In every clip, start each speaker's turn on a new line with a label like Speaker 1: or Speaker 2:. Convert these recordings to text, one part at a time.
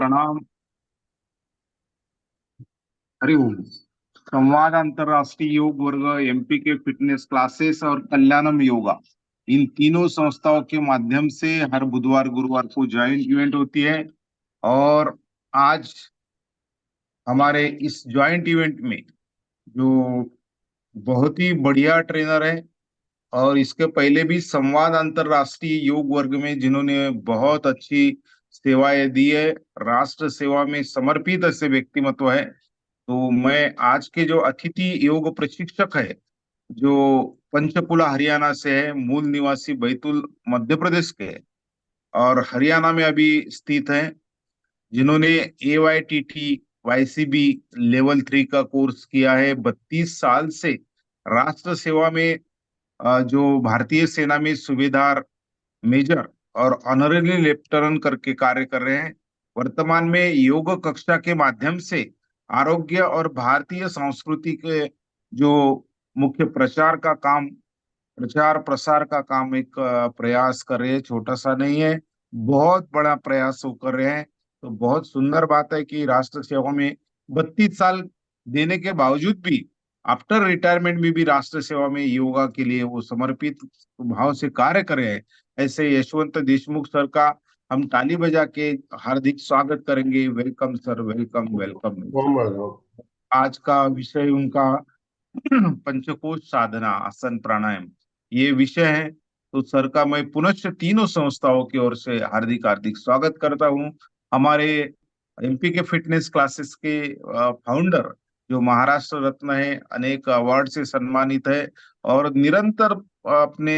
Speaker 1: प्रणाम। हरिओम। संवाद अंतर्राष्ट्रीय योग वर्ग, एमपी के फिटनेस क्लासेस और कल्याणम योगा, इन तीनों संस्थाओं के माध्यम से हर बुधवार गुरुवार को ज्वाइंट इवेंट होती है। और आज हमारे इस ज्वाइंट इवेंट में जो बहुत ही बढ़िया ट्रेनर है, और इसके पहले भी संवाद अंतर्राष्ट्रीय योग वर्ग में जिन्होंने बहुत अच्छी सेवाएं दी है, राष्ट्र सेवा में समर्पित ऐसे व्यक्तिमत्व है। तो मैं आज के जो अतिथि योग प्रशिक्षक है, जो पंचकुला हरियाणा से है, मूल निवासी बैतूल मध्य प्रदेश के है और हरियाणा में अभी स्थित है, जिन्होंने AYTT YCB लेवल 3 का कोर्स किया है, 32 साल से राष्ट्र सेवा में जो भारतीय सेना में सूबेदार, मेजर और ऑनरेरी लेफ्टिनेंट करके कार्य कर रहे हैं। वर्तमान में योग कक्षा के माध्यम से आरोग्य और भारतीय संस्कृति के जो मुख्य प्रचार प्रसार का काम एक प्रयास कर रहे हैं, छोटा सा नहीं है, बहुत बड़ा प्रयास वो कर रहे हैं। तो बहुत सुंदर बात है कि राष्ट्र सेवा में 32 साल देने के बावजूद भी आफ्टर रिटायरमेंट में भी राष्ट्र सेवा में योगा के लिए वो समर्पित भाव से कार्य कर रहे हैं। ऐसे यशवंत देशमुख सर का हम ताली बजा के हार्दिक स्वागत करेंगे। Welcome sir, welcome welcome.
Speaker 2: वाह वाह।
Speaker 1: आज का विषय उनका पंचकोश साधना, आसन, प्राणायाम, ये विषय है। तो सर का मैं पुनश्च तीनों संस्थाओं की ओर से हार्दिक हार्दिक स्वागत करता हूँ। हमारे एमपी के फिटनेस क्लासेस के फाउंडर, जो महाराष्ट्र रत्न है, अनेक अवार्ड से सम्मानित है और निरंतर अपने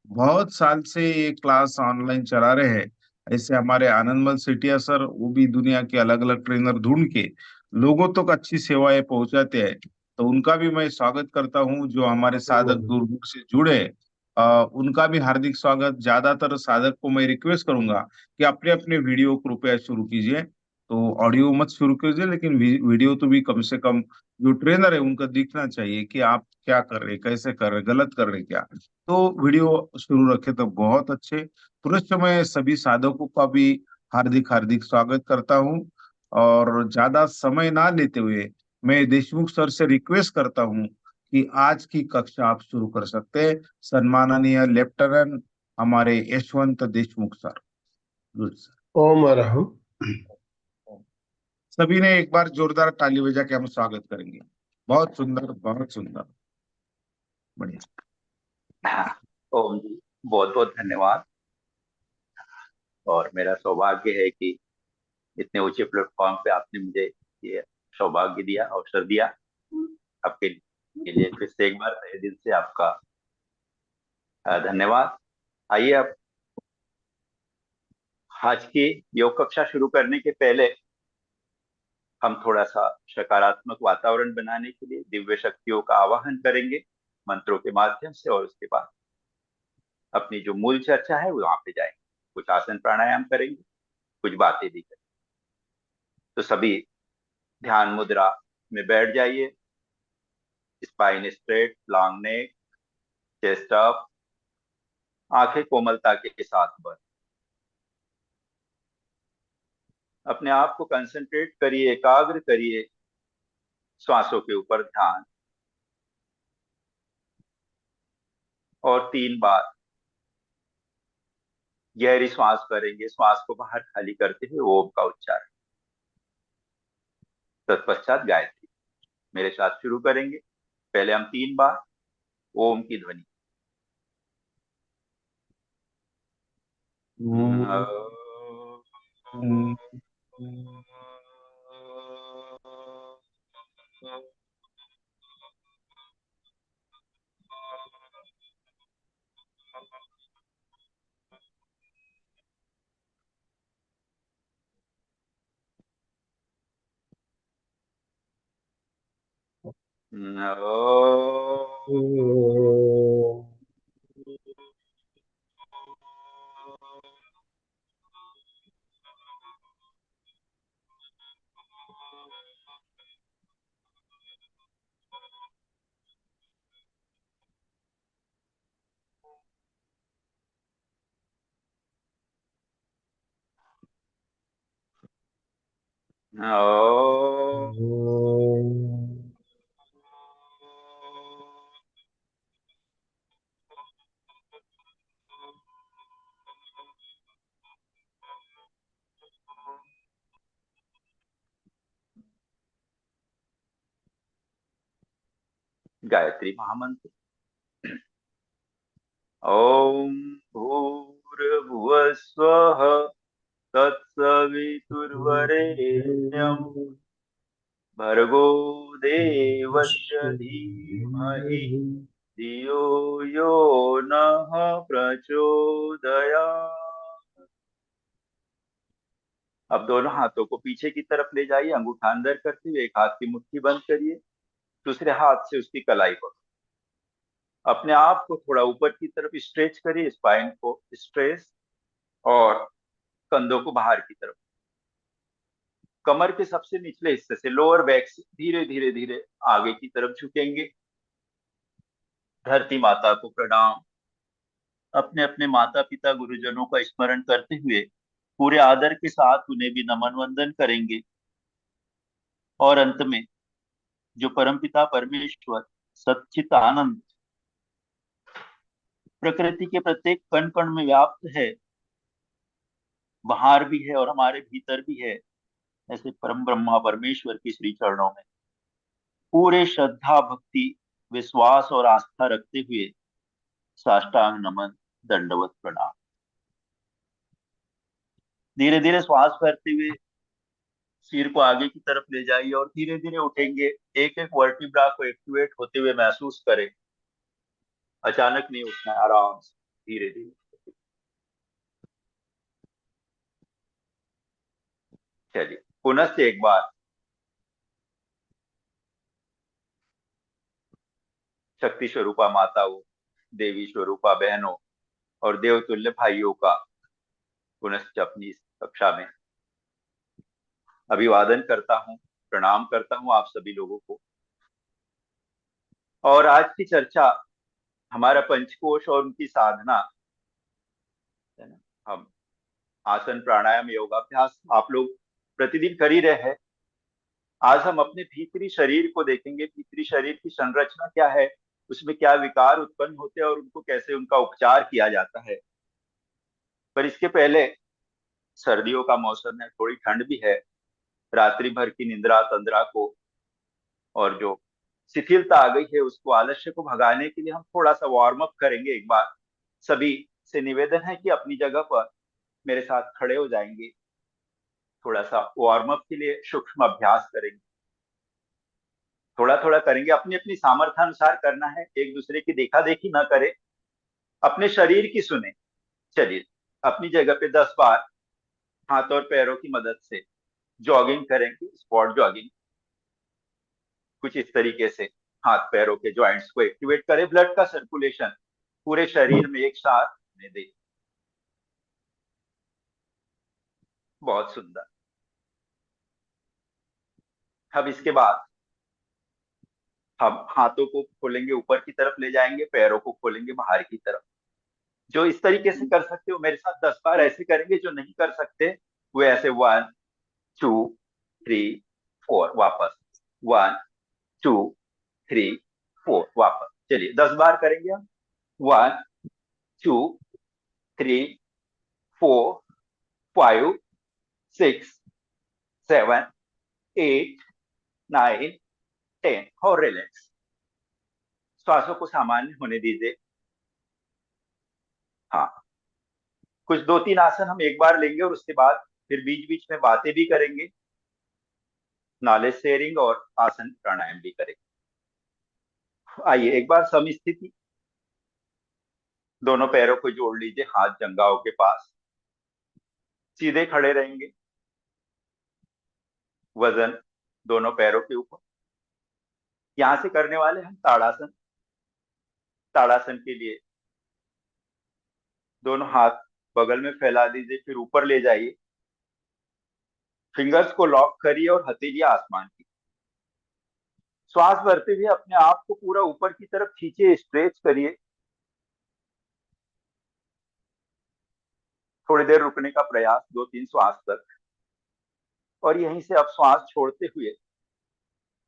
Speaker 1: बहुत साल से ये क्लास ऑनलाइन चला रहे हैं। ऐसे हमारे आनंदमल सेठिया सर, वो भी दुनिया के अलग अलग ट्रेनर ढूंढ के लोगों तक अच्छी सेवाएं पहुंचाते हैं। तो उनका भी मैं स्वागत करता हूं। जो हमारे साधक दूर दूर से जुड़े, उनका भी हार्दिक स्वागत। ज्यादातर साधक को मैं रिक्वेस्ट करूंगा कि अपने अपने वीडियो कृपया शुरू कीजिए। तो ऑडियो मत शुरू कीजिए, लेकिन वीडियो तो भी कम से कम जो ट्रेनर है उनका दिखना चाहिए कि आप क्या कर रहे, कैसे कर रहे, गलत कर रहे क्या। तो वीडियो शुरू रखे तो बहुत अच्छे। तुरंत मैं सभी साधकों का भी हार्दिक हार्दिक स्वागत करता हूँ। और ज्यादा समय ना लेते हुए मैं देशमुख सर से रिक्वेस्ट करता हूँ कि आज की कक्षा आप शुरू कर सकते हैं। सम्माननीय लेफ्टिनेंट हमारे Yashwant Deshmukh sir. Good sir.
Speaker 2: ओम अरहम।
Speaker 1: सभी ने एक बार जोरदार ताली बजा के हम स्वागत करेंगे। बहुत सुंदर, बहुत सुंदर, बढ़िया।
Speaker 3: हाँ, ओम जी, बहुत बहुत धन्यवाद। और मेरा सौभाग्य है कि इतने ऊंचे प्लेटफॉर्म पे आपने मुझे ये सौभाग्य दिया, अवसर दिया। आपके लिए फिर से एक बार तहे दिल से आपका धन्यवाद। आइए, अब आज की योग कक्षा शुरू करने के पहले हम थोड़ा सा सकारात्मक वातावरण बनाने के लिए दिव्य शक्तियों का आवाहन करेंगे मंत्रों के माध्यम से, और उसके बाद अपनी जो मूल चर्चा है वो वहां पे जाएंगे। कुछ आसन प्राणायाम करेंगे, कुछ बातें भी करेंगे। तो सभी ध्यान मुद्रा में बैठ जाइए। Spine straight, long neck, chest up, आंखें कोमलता के साथ बंद। अपने आप को कंसंट्रेट करिए, एकाग्र करिए श्वासों के ऊपर ध्यान। और 3 बार गहरी श्वास भरेंगे, श्वास को बाहर खाली करते हुए ओम का उच्चारण। तत्पश्चात गायत्री। मेरे साथ शुरू करेंगे। पहले हम 3 बार ओम की ध्वनि। ओ गायत्री महामंत्र। ओम भूर्भुवः स्वः तत्सवितुर्वरेण्यं भर्गो देवस्य धीमहि धियो यो नः प्रचोदयात्। अब दोनों हाथों को पीछे की तरफ ले जाइए, अंगूठा अंदर करते हुए एक हाथ की मुट्ठी बंद करिए, दूसरे हाथ से उसकी कलाई को अपने आप को थोड़ा ऊपर की तरफ स्ट्रेच करिए, स्पाइन को स्ट्रेच, और कंधों को बाहर की तरफ, कमर के सबसे निचले हिस्से से, लोअर बैक से धीरे धीरे धीरे आगे की तरफ झुकेंगे। धरती माता को प्रणाम। अपने अपने माता पिता गुरुजनों का स्मरण करते हुए पूरे आदर के साथ उन्हें भी नमन वंदन करेंगे। और अंत में जो परमपिता परमेश्वर सच्चित आनंद प्रकृति के प्रत्येक कण कण में व्याप्त है, बाहर भी है और हमारे भीतर भी है, ऐसे परम ब्रह्मा परमेश्वर की श्री चरणों में पूरे श्रद्धा भक्ति विश्वास और आस्था रखते हुए साष्टांग नमन, दंडवत प्रणाम। धीरे धीरे श्वास भरते हुए सिर को आगे की तरफ ले जाइए और धीरे धीरे उठेंगे। एक एक वर्टिब्रा को एक्टिवेट होते हुए महसूस करें। अचानक नहीं उठना है, आराम से धीरे धीरे। चलिए पुनः से एक बार शक्ति स्वरूपा माताओं, देवी स्वरूपा बहनों और देवतुल्य भाइयों का पुनश्च अपनी इस कक्षा में अभिवादन करता हूँ, प्रणाम करता हूँ आप सभी लोगों को। और आज की चर्चा हमारा पंचकोश और उनकी साधना है ना। हम आसन प्राणायाम योगाभ्यास आप लोग प्रतिदिन कर ही रहे हैं। आज हम अपने भीतरी शरीर को देखेंगे, भीतरी शरीर की संरचना क्या है, उसमें क्या विकार उत्पन्न होते हैं और उनको कैसे उनका उपचार किया जाता है। पर इसके पहले सर्दियों का मौसम है, थोड़ी ठंड भी है, रात्रि भर की निद्रा तंद्रा को और जो शिथिलता आ गई है उसको, आलस्य को भगाने के लिए हम थोड़ा सा वार्म अप करेंगे। एक बार सभी से निवेदन है कि अपनी जगह पर मेरे साथ खड़े हो जाएंगे। थोड़ा सा वार्म अप के लिए सूक्ष्म अभ्यास करेंगे, थोड़ा थोड़ा करेंगे, अपनी अपनी सामर्थ्य अनुसार करना है, एक दूसरे की देखा देखी ना करें, अपने शरीर की सुने। चलिए अपनी जगह पे 10 बार हाथ और पैरों की मदद से जॉगिंग करेंगे, स्पॉट जॉगिंग। कुछ इस तरीके से हाथ पैरों के जॉइंट्स को एक्टिवेट करें, ब्लड का सर्कुलेशन पूरे शरीर में एक साथ होने दे। बहुत सुंदर। अब इसके बाद हम हाथों को खोलेंगे, ऊपर की तरफ ले जाएंगे, पैरों को खोलेंगे बाहर की तरफ। जो इस तरीके से कर सकते हो मेरे साथ 10 बार ऐसे करेंगे, जो नहीं कर सकते वो ऐसे 1 2 3 4 वापस, 1 2 3 4 वापस। चलिए 10 बार करेंगे हम। 1 2 3 4 5 6 7 8 9 10 और रिलैक्स। श्वासों को सामान्य होने दीजिए। हाँ, कुछ 2 3 आसन हम एक बार लेंगे और उसके बाद फिर बीच बीच में बातें भी करेंगे, नॉलेज शेयरिंग और आसन प्राणायाम भी करेंगे। आइए एक बार समस्थिति, दोनों पैरों को जोड़ लीजिए, हाथ जंघाओं के पास, सीधे खड़े रहेंगे, वजन दोनों पैरों के ऊपर। यहां से करने वाले हम ताड़ासन। ताड़ासन के लिए दोनों हाथ बगल में फैला दीजिए, फिर ऊपर ले जाइए, फिंगर्स को लॉक करिए और हथेली आसमान की। श्वास भरते हुए अपने आप को पूरा ऊपर की तरफ खींचिए, स्ट्रेच करिए। थोड़ी देर रुकने का प्रयास, 2 3 श्वास तक। और यहीं से अब श्वास छोड़ते हुए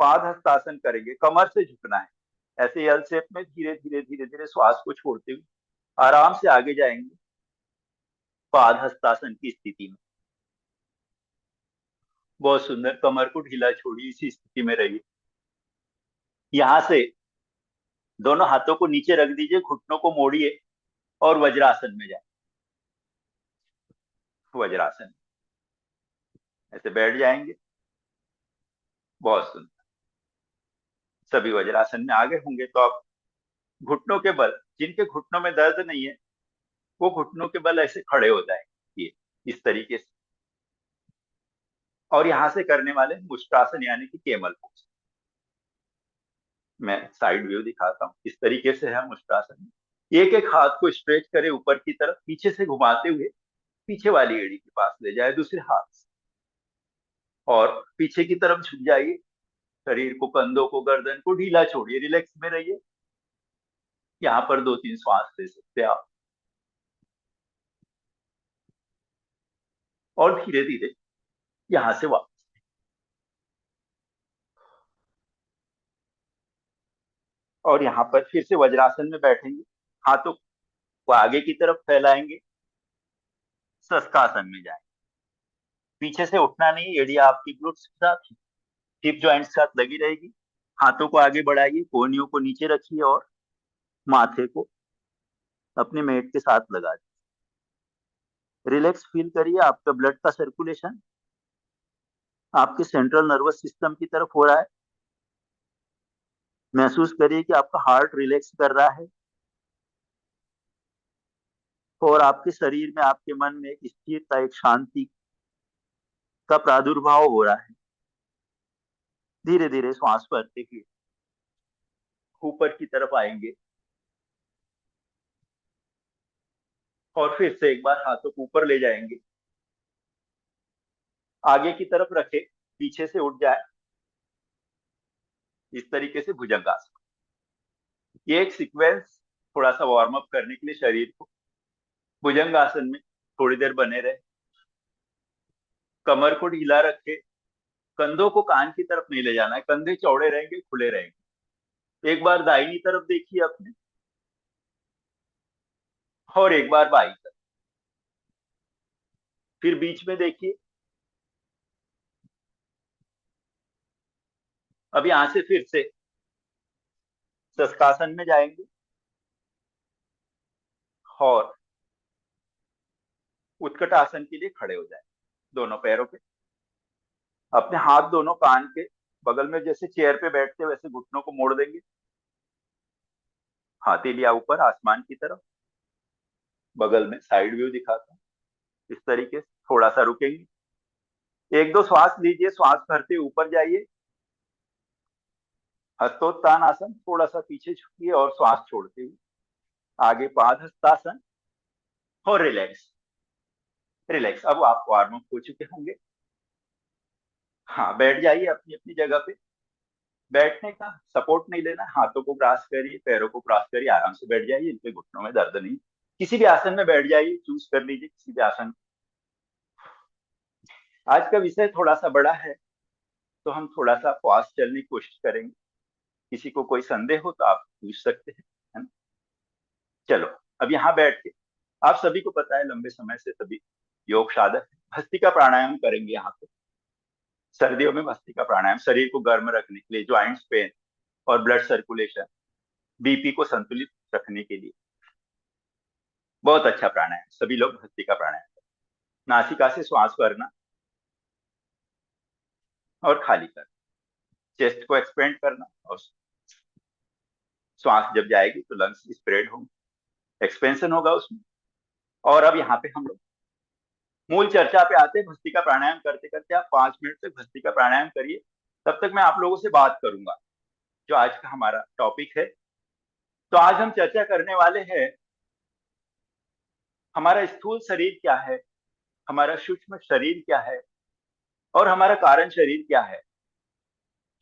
Speaker 3: पाद हस्तासन करेंगे, कमर से झुकना है, ऐसे एल शेप में धीरे धीरे धीरे धीरे श्वास को छोड़ते हुए आराम से आगे जाएंगे पाद हस्तासन की स्थिति में। बहुत सुंदर, कमर को ढीला छोड़िए, इसी स्थिति में रहिए। यहां से दोनों हाथों को नीचे रख दीजिए, घुटनों को मोड़िए और वज्रासन में जाए। वज्रासन, ऐसे बैठ जाएंगे। बहुत सुंदर, सभी वज्रासन में आगे होंगे। तो आप घुटनों के बल, जिनके घुटनों में दर्द नहीं है वो घुटनों के बल ऐसे खड़े हो जाएंगे, ये इस तरीके से। और यहां से करने वाले मुष्टासन यानी कि केमल पोज। मैं साइड व्यू दिखाता हूँ, इस तरीके से है मुष्टासन। एक एक हाथ को स्ट्रेच करें ऊपर की तरफ, पीछे से घुमाते हुए पीछे वाली एड़ी के पास ले जाए दूसरे हाथ से, और पीछे की तरफ झुक जाइए। शरीर को, कंधों को, गर्दन को ढीला छोड़िए, रिलैक्स में रहिए। यहाँ पर 2-3 श्वास ले सकते हैं आप। और धीरे धीरे यहां से वापस, और यहाँ पर फिर से वज्रासन में बैठेंगे। हाथों को आगे की तरफ फैलाएंगे, शस्कासन में जाएंगे। पीछे से उठना नहीं, एड़ी आपकी ग्लूट्स के साथ, हिप जॉइंट के साथ लगी रहेगी। हाथों को आगे बढ़ाइए, कोहनियों को नीचे रखिए और माथे को अपने मेट के साथ लगा दीजिए। रिलैक्स फील करिए, आपका ब्लड का सर्कुलेशन आपके सेंट्रल नर्वस सिस्टम की तरफ हो रहा है। महसूस करिए कि आपका हार्ट रिलैक्स कर रहा है और आपके शरीर में, आपके मन में एक स्थिरता, एक शांति का प्रादुर्भाव हो रहा है। धीरे धीरे श्वास भरते हुए ऊपर की तरफ आएंगे और फिर से एक बार हाथों को ऊपर ले जाएंगे, आगे की तरफ रखे, पीछे से उठ जाए, इस तरीके से भुजंगासन। ये एक सीक्वेंस थोड़ा सा वार्म अप करने के लिए शरीर को। भुजंगासन में थोड़ी देर बने रहे, कमर को ढीला रखे, कंधों को कान की तरफ नहीं ले जाना है, कंधे चौड़े रहेंगे, खुले रहेंगे। एक बार दाहिनी तरफ देखिए अपने, और एक बार बाई तरफ, फिर बीच में देखिए। अब यहां से फिर से शस्कासन में जाएंगे और उत्कट आसन के लिए खड़े हो जाए, दोनों पैरों पे। अपने हाथ दोनों कान के बगल में, जैसे चेयर पे बैठते वैसे घुटनों को मोड़ देंगे, हथेलियां ऊपर आसमान की तरफ। बगल में साइड व्यू दिखाता हूँ, इस तरीके से थोड़ा सा रुकेंगे, 1-2 श्वास लीजिए, श्वास भरते ऊपर जाइए। हस्तोत्तान आसन, थोड़ा सा पीछे झुकिए और श्वास छोड़ते हुए आगे पाद हस्तासन और रिलैक्स। रिलैक्स, अब आप वार्म अप हो चुके होंगे। हाँ, बैठ जाइए अपनी अपनी जगह पे। बैठने का सपोर्ट नहीं लेना, हाथों को क्रॉस करिए, पैरों को क्रॉस करिए, आराम से बैठ जाइए। इनके घुटनों में दर्द नहीं। किसी भी आसन में बैठ जाइए, चूज कर लीजिए किसी भी आसन। आज का विषय थोड़ा सा बड़ा है, तो हम थोड़ा सा फास्ट चलने की कोशिश करेंगे। किसी को कोई संदेह हो तो आप पूछ सकते हैं, है ना? चलो, अब यहाँ बैठ के, आप सभी को पता है लंबे समय से सभी योग साधक भस्त्रिका प्राणायाम करेंगे। यहाँ पे सर्दियों में भस्त्रिका प्राणायाम शरीर को गर्म रखने के लिए, ज्वाइंट्स पेन और ब्लड सर्कुलेशन, बीपी को संतुलित रखने के लिए बहुत अच्छा प्राणायाम। सभी लोग भस्त्रिका प्राणायाम करें। नासिका से श्वास भरना और खाली करना, चेस्ट को एक्सपेंड करना, और श्वास जब जाएगी तो लंग्स स्प्रेड होंगे, एक्सपेंशन होगा उसमें। और अब यहाँ पे हम लोग मूल चर्चा पे आते हैं। भस्त्रिका प्राणायाम करते करते आप 5 मिनट तक भस्त्रिका प्राणायाम करिए। तब तक मैं आप लोगों से बात करूंगा जो आज का हमारा टॉपिक है। तो आज हम चर्चा करने वाले हैं, हमारा स्थूल शरीर क्या है, हमारा सूक्ष्म शरीर क्या है, और हमारा कारण शरीर क्या है।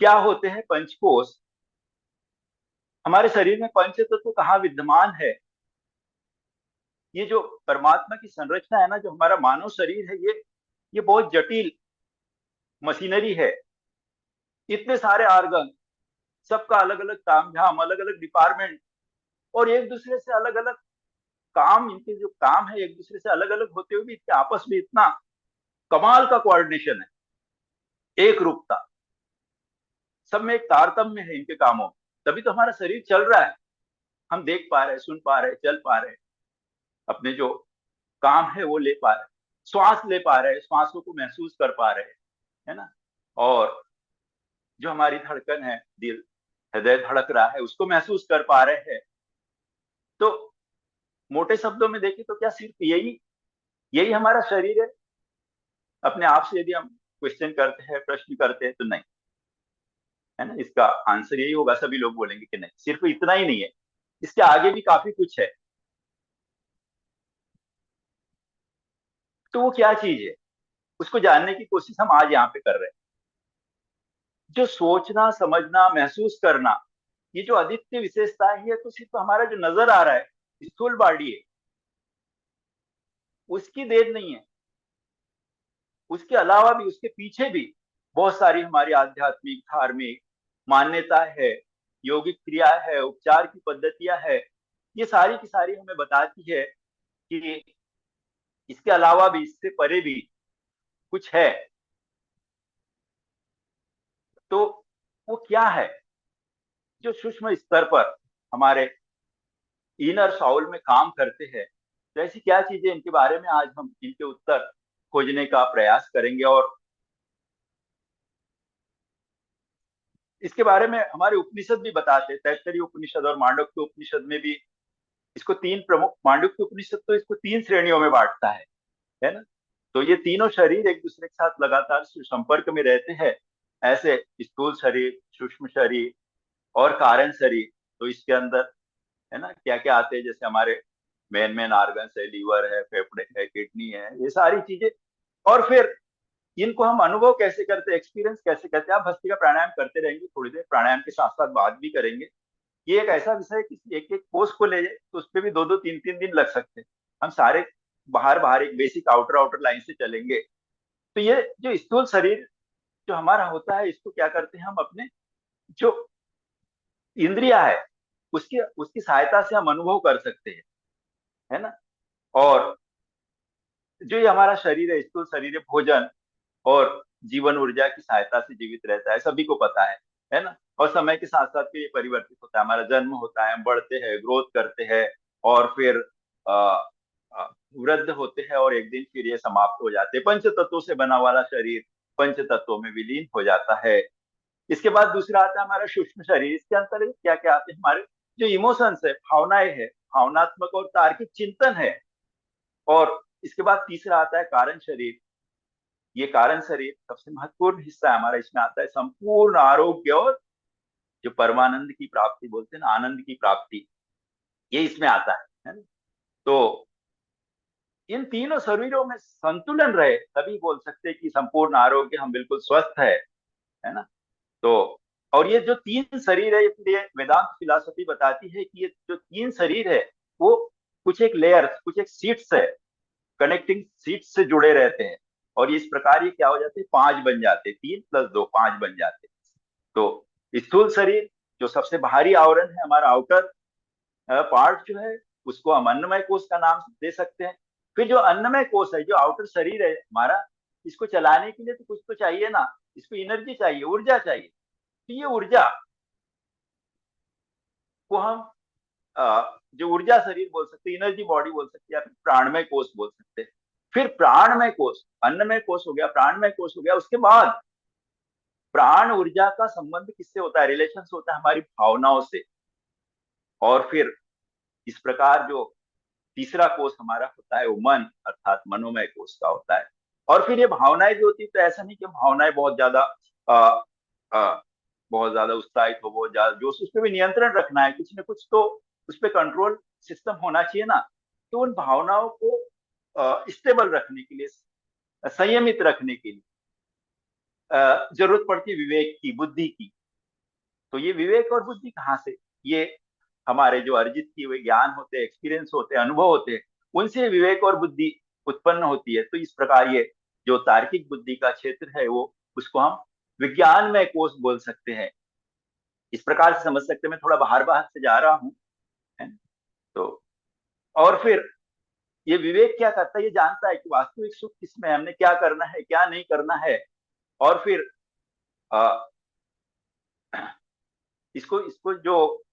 Speaker 3: क्या होते हैं पंचकोश, हमारे शरीर में पंच तत्व कहाँ विद्यमान है। ये जो परमात्मा की संरचना है ना, जो हमारा मानव शरीर है, ये बहुत जटिल मशीनरी है, इतने सारे ऑर्गन, सबका अलग अलग ताम झाम, अलग अलग डिपार्टमेंट, और एक दूसरे से अलग अलग काम, इनके जो काम है एक दूसरे से अलग अलग होते हुए भी इनके आपस में इतना कमाल का कोऑर्डिनेशन है, एक रूपता, सब में एक तारतम्य है इनके कामों में। तभी तो हमारा शरीर चल रहा है, हम देख पा रहे हैं, सुन पा रहे हैं, चल पा रहे हैं, अपने जो काम है वो ले पा रहे हैं, श्वास ले पा रहे हैं, श्वासों को महसूस कर पा रहे हैं, है ना। और जो हमारी धड़कन है, दिल, हृदय धड़क रहा है, उसको महसूस कर पा रहे हैं। तो मोटे शब्दों में देखें तो क्या सिर्फ यही यही हमारा शरीर है? अपने आप से यदि हम क्वेश्चन करते हैं, प्रश्न करते हैं, तो नहीं, है ना। इसका आंसर यही होगा, सभी लोग बोलेंगे कि नहीं, सिर्फ इतना ही नहीं है, इसके आगे भी काफी कुछ है। तो वो क्या चीज है, उसको जानने की कोशिश हम आज यहाँ पे कर रहे हैं। जो सोचना, समझना, महसूस करना, ये जो अद्वितीय विशेषता है, ये तो सिर्फ हमारा जो नजर आ रहा है, स्थूल बॉडी है, उसकी देन नहीं है। उसके अलावा भी, उसके पीछे भी बहुत सारी हमारी आध्यात्मिक, धार्मिक मान्यता है, योगिक क्रिया है, उपचार की पद्धतियां है। ये सारी की सारी हमें बताती है कि इसके अलावा भी, इससे परे भी कुछ है। तो वो क्या है जो सूक्ष्म स्तर पर हमारे इनर साउल में काम करते हैं? तो ऐसी क्या चीजें, इनके बारे में आज हम इनके उत्तर खोजने का प्रयास करेंगे। और इसके बारे में हमारे उपनिषद भी बताते हैं, तैत्तरीय उपनिषद और मांडव्य उपनिषद में भी इसको तीन प्रमुख, मांडव्य उपनिषद तो इसको तीन श्रेणियों में बांटता है ना। तो ये तीनों शरीर एक दूसरे के साथ लगातार संपर्क में रहते हैं, ऐसे स्थूल शरीर, सूक्ष्म शरीर और कारण शरीर। तो इसके अंदर, है ना, क्या क्या आते हैं, जैसे हमारे मेन मेन ऑर्गन्स है, लीवर है, फेफड़े है, किडनी है, ये सारी चीजें। और फिर इनको हम अनुभव कैसे करते हैं, एक्सपीरियंस कैसे करते हैं। आप भस्त्रिका प्राणायाम करते रहेंगे थोड़ी देर, प्राणायाम के साथ साथ बात भी करेंगे। ये एक ऐसा विषय है कि एक एक कोर्स को ले जाए तो उस पर भी दो दो तीन तीन दिन लग सकते हैं। हम सारे बाहर बाहर एक बेसिक आउटर आउटर लाइन से चलेंगे। तो ये जो स्थूल शरीर जो हमारा होता है, इसको क्या करते हैं हम, अपने जो इंद्रिया है उसकी उसकी सहायता से हम अनुभव कर सकते हैं, है ना। और जो ये हमारा शरीर है, स्थूल शरीर है, भोजन और जीवन ऊर्जा की सहायता से जीवित रहता है, सभी को पता है ना। और समय के साथ साथ ये परिवर्तित होता है, हमारा जन्म होता है, हम बढ़ते हैं, ग्रोथ करते हैं, और फिर अ, वृद्ध होते हैं, और एक दिन फिर ये समाप्त हो जाते हैं। पंच तत्वों से बना वाला शरीर पंच तत्वों में विलीन हो जाता है। इसके बाद दूसरा आता है हमारा सूक्ष्म शरीर। इसके अंतर्गत क्या क्या आते हैं, हमारे जो इमोशंस है, भावनाएं है, भावनात्मक और तार्किक चिंतन है। और इसके बाद तीसरा आता है कारण शरीर। ये कारण शरीर सबसे महत्वपूर्ण हिस्सा है हमारा, इसमें आता है संपूर्ण आरोग्य और जो परमानंद की प्राप्ति बोलते हैं ना, आनंद की प्राप्ति, ये इसमें आता है ना। तो इन तीनों शरीरों में संतुलन रहे तभी बोल सकते हैं कि संपूर्ण आरोग्य, हम बिल्कुल स्वस्थ है ना। तो और ये जो तीन शरीर है, इसलिए वेदांत फिलॉसफी बताती है कि ये जो तीन शरीर है वो कुछ एक लेयर, कुछ एक सीट्स है, कनेक्टिंग सीट्स से जुड़े रहते हैं। और इस प्रकार ये क्या हो जाते हैं, पांच बन जाते हैं, तीन प्लस दो पांच बन जाते हैं। तो स्थूल शरीर जो सबसे बाहरी आवरण है, हमारा आउटर पार्ट जो है, उसको हम अन्नमय कोश का नाम दे सकते हैं। फिर जो अन्नमय कोश है, जो आउटर शरीर है हमारा, इसको चलाने के लिए तो कुछ तो चाहिए ना, इसको एनर्जी चाहिए, ऊर्जा चाहिए। तो ये ऊर्जा को हम जो ऊर्जा शरीर बोल सकते हैं, एनर्जी बॉडी बोल सकते हैं, या फिर प्राणमय कोश बोल सकते हैं। फिर प्राणमय कोश, अन्नमय कोश हो गया, प्राणमय कोश हो गया। उसके बाद प्राण ऊर्जा का संबंध किससे होता है, रिलेशन होता है हमारी भावनाओं से। और फिर इस प्रकार जो तीसरा कोष हमारा होता है वो मन, अर्थात मनोमय कोष का होता है। और फिर ये भावनाएं जो होती है, तो ऐसा नहीं कि भावनाएं बहुत ज्यादा अ, अ, बहुत ज्यादा उत्साहित हो, बहुत ज्यादा जोश, उस पर भी नियंत्रण रखना है, कुछ ना कुछ तो उस पर कंट्रोल सिस्टम होना चाहिए ना। तो उन भावनाओं को स्टेबल रखने के लिए, संयमित रखने के लिए जरूरत पड़ती है विवेक की, बुद्धि की। तो ये विवेक और बुद्धि कहाँ से, ये हमारे जो अर्जित किए हुए ज्ञान होते हैं, एक्सपीरियंस होते हैं, अनुभव होते हैं, उनसे विवेक और बुद्धि उत्पन्न होती है। तो इस प्रकार ये जो तार्किक बुद्धि का क्षेत्र है वो उसको हम विज्ञानमय कोश बोल सकते हैं। इस प्रकार से समझ सकते हैं। मैं थोड़ा बाहर बाहर से जा रहा हूँ, है। तो और फिर ये विवेक क्या करता है, ये जानता है कि वास्तविक सुख किसमें है, हमने क्या करना है क्या नहीं करना है। और फिर आ, इसको इसको जो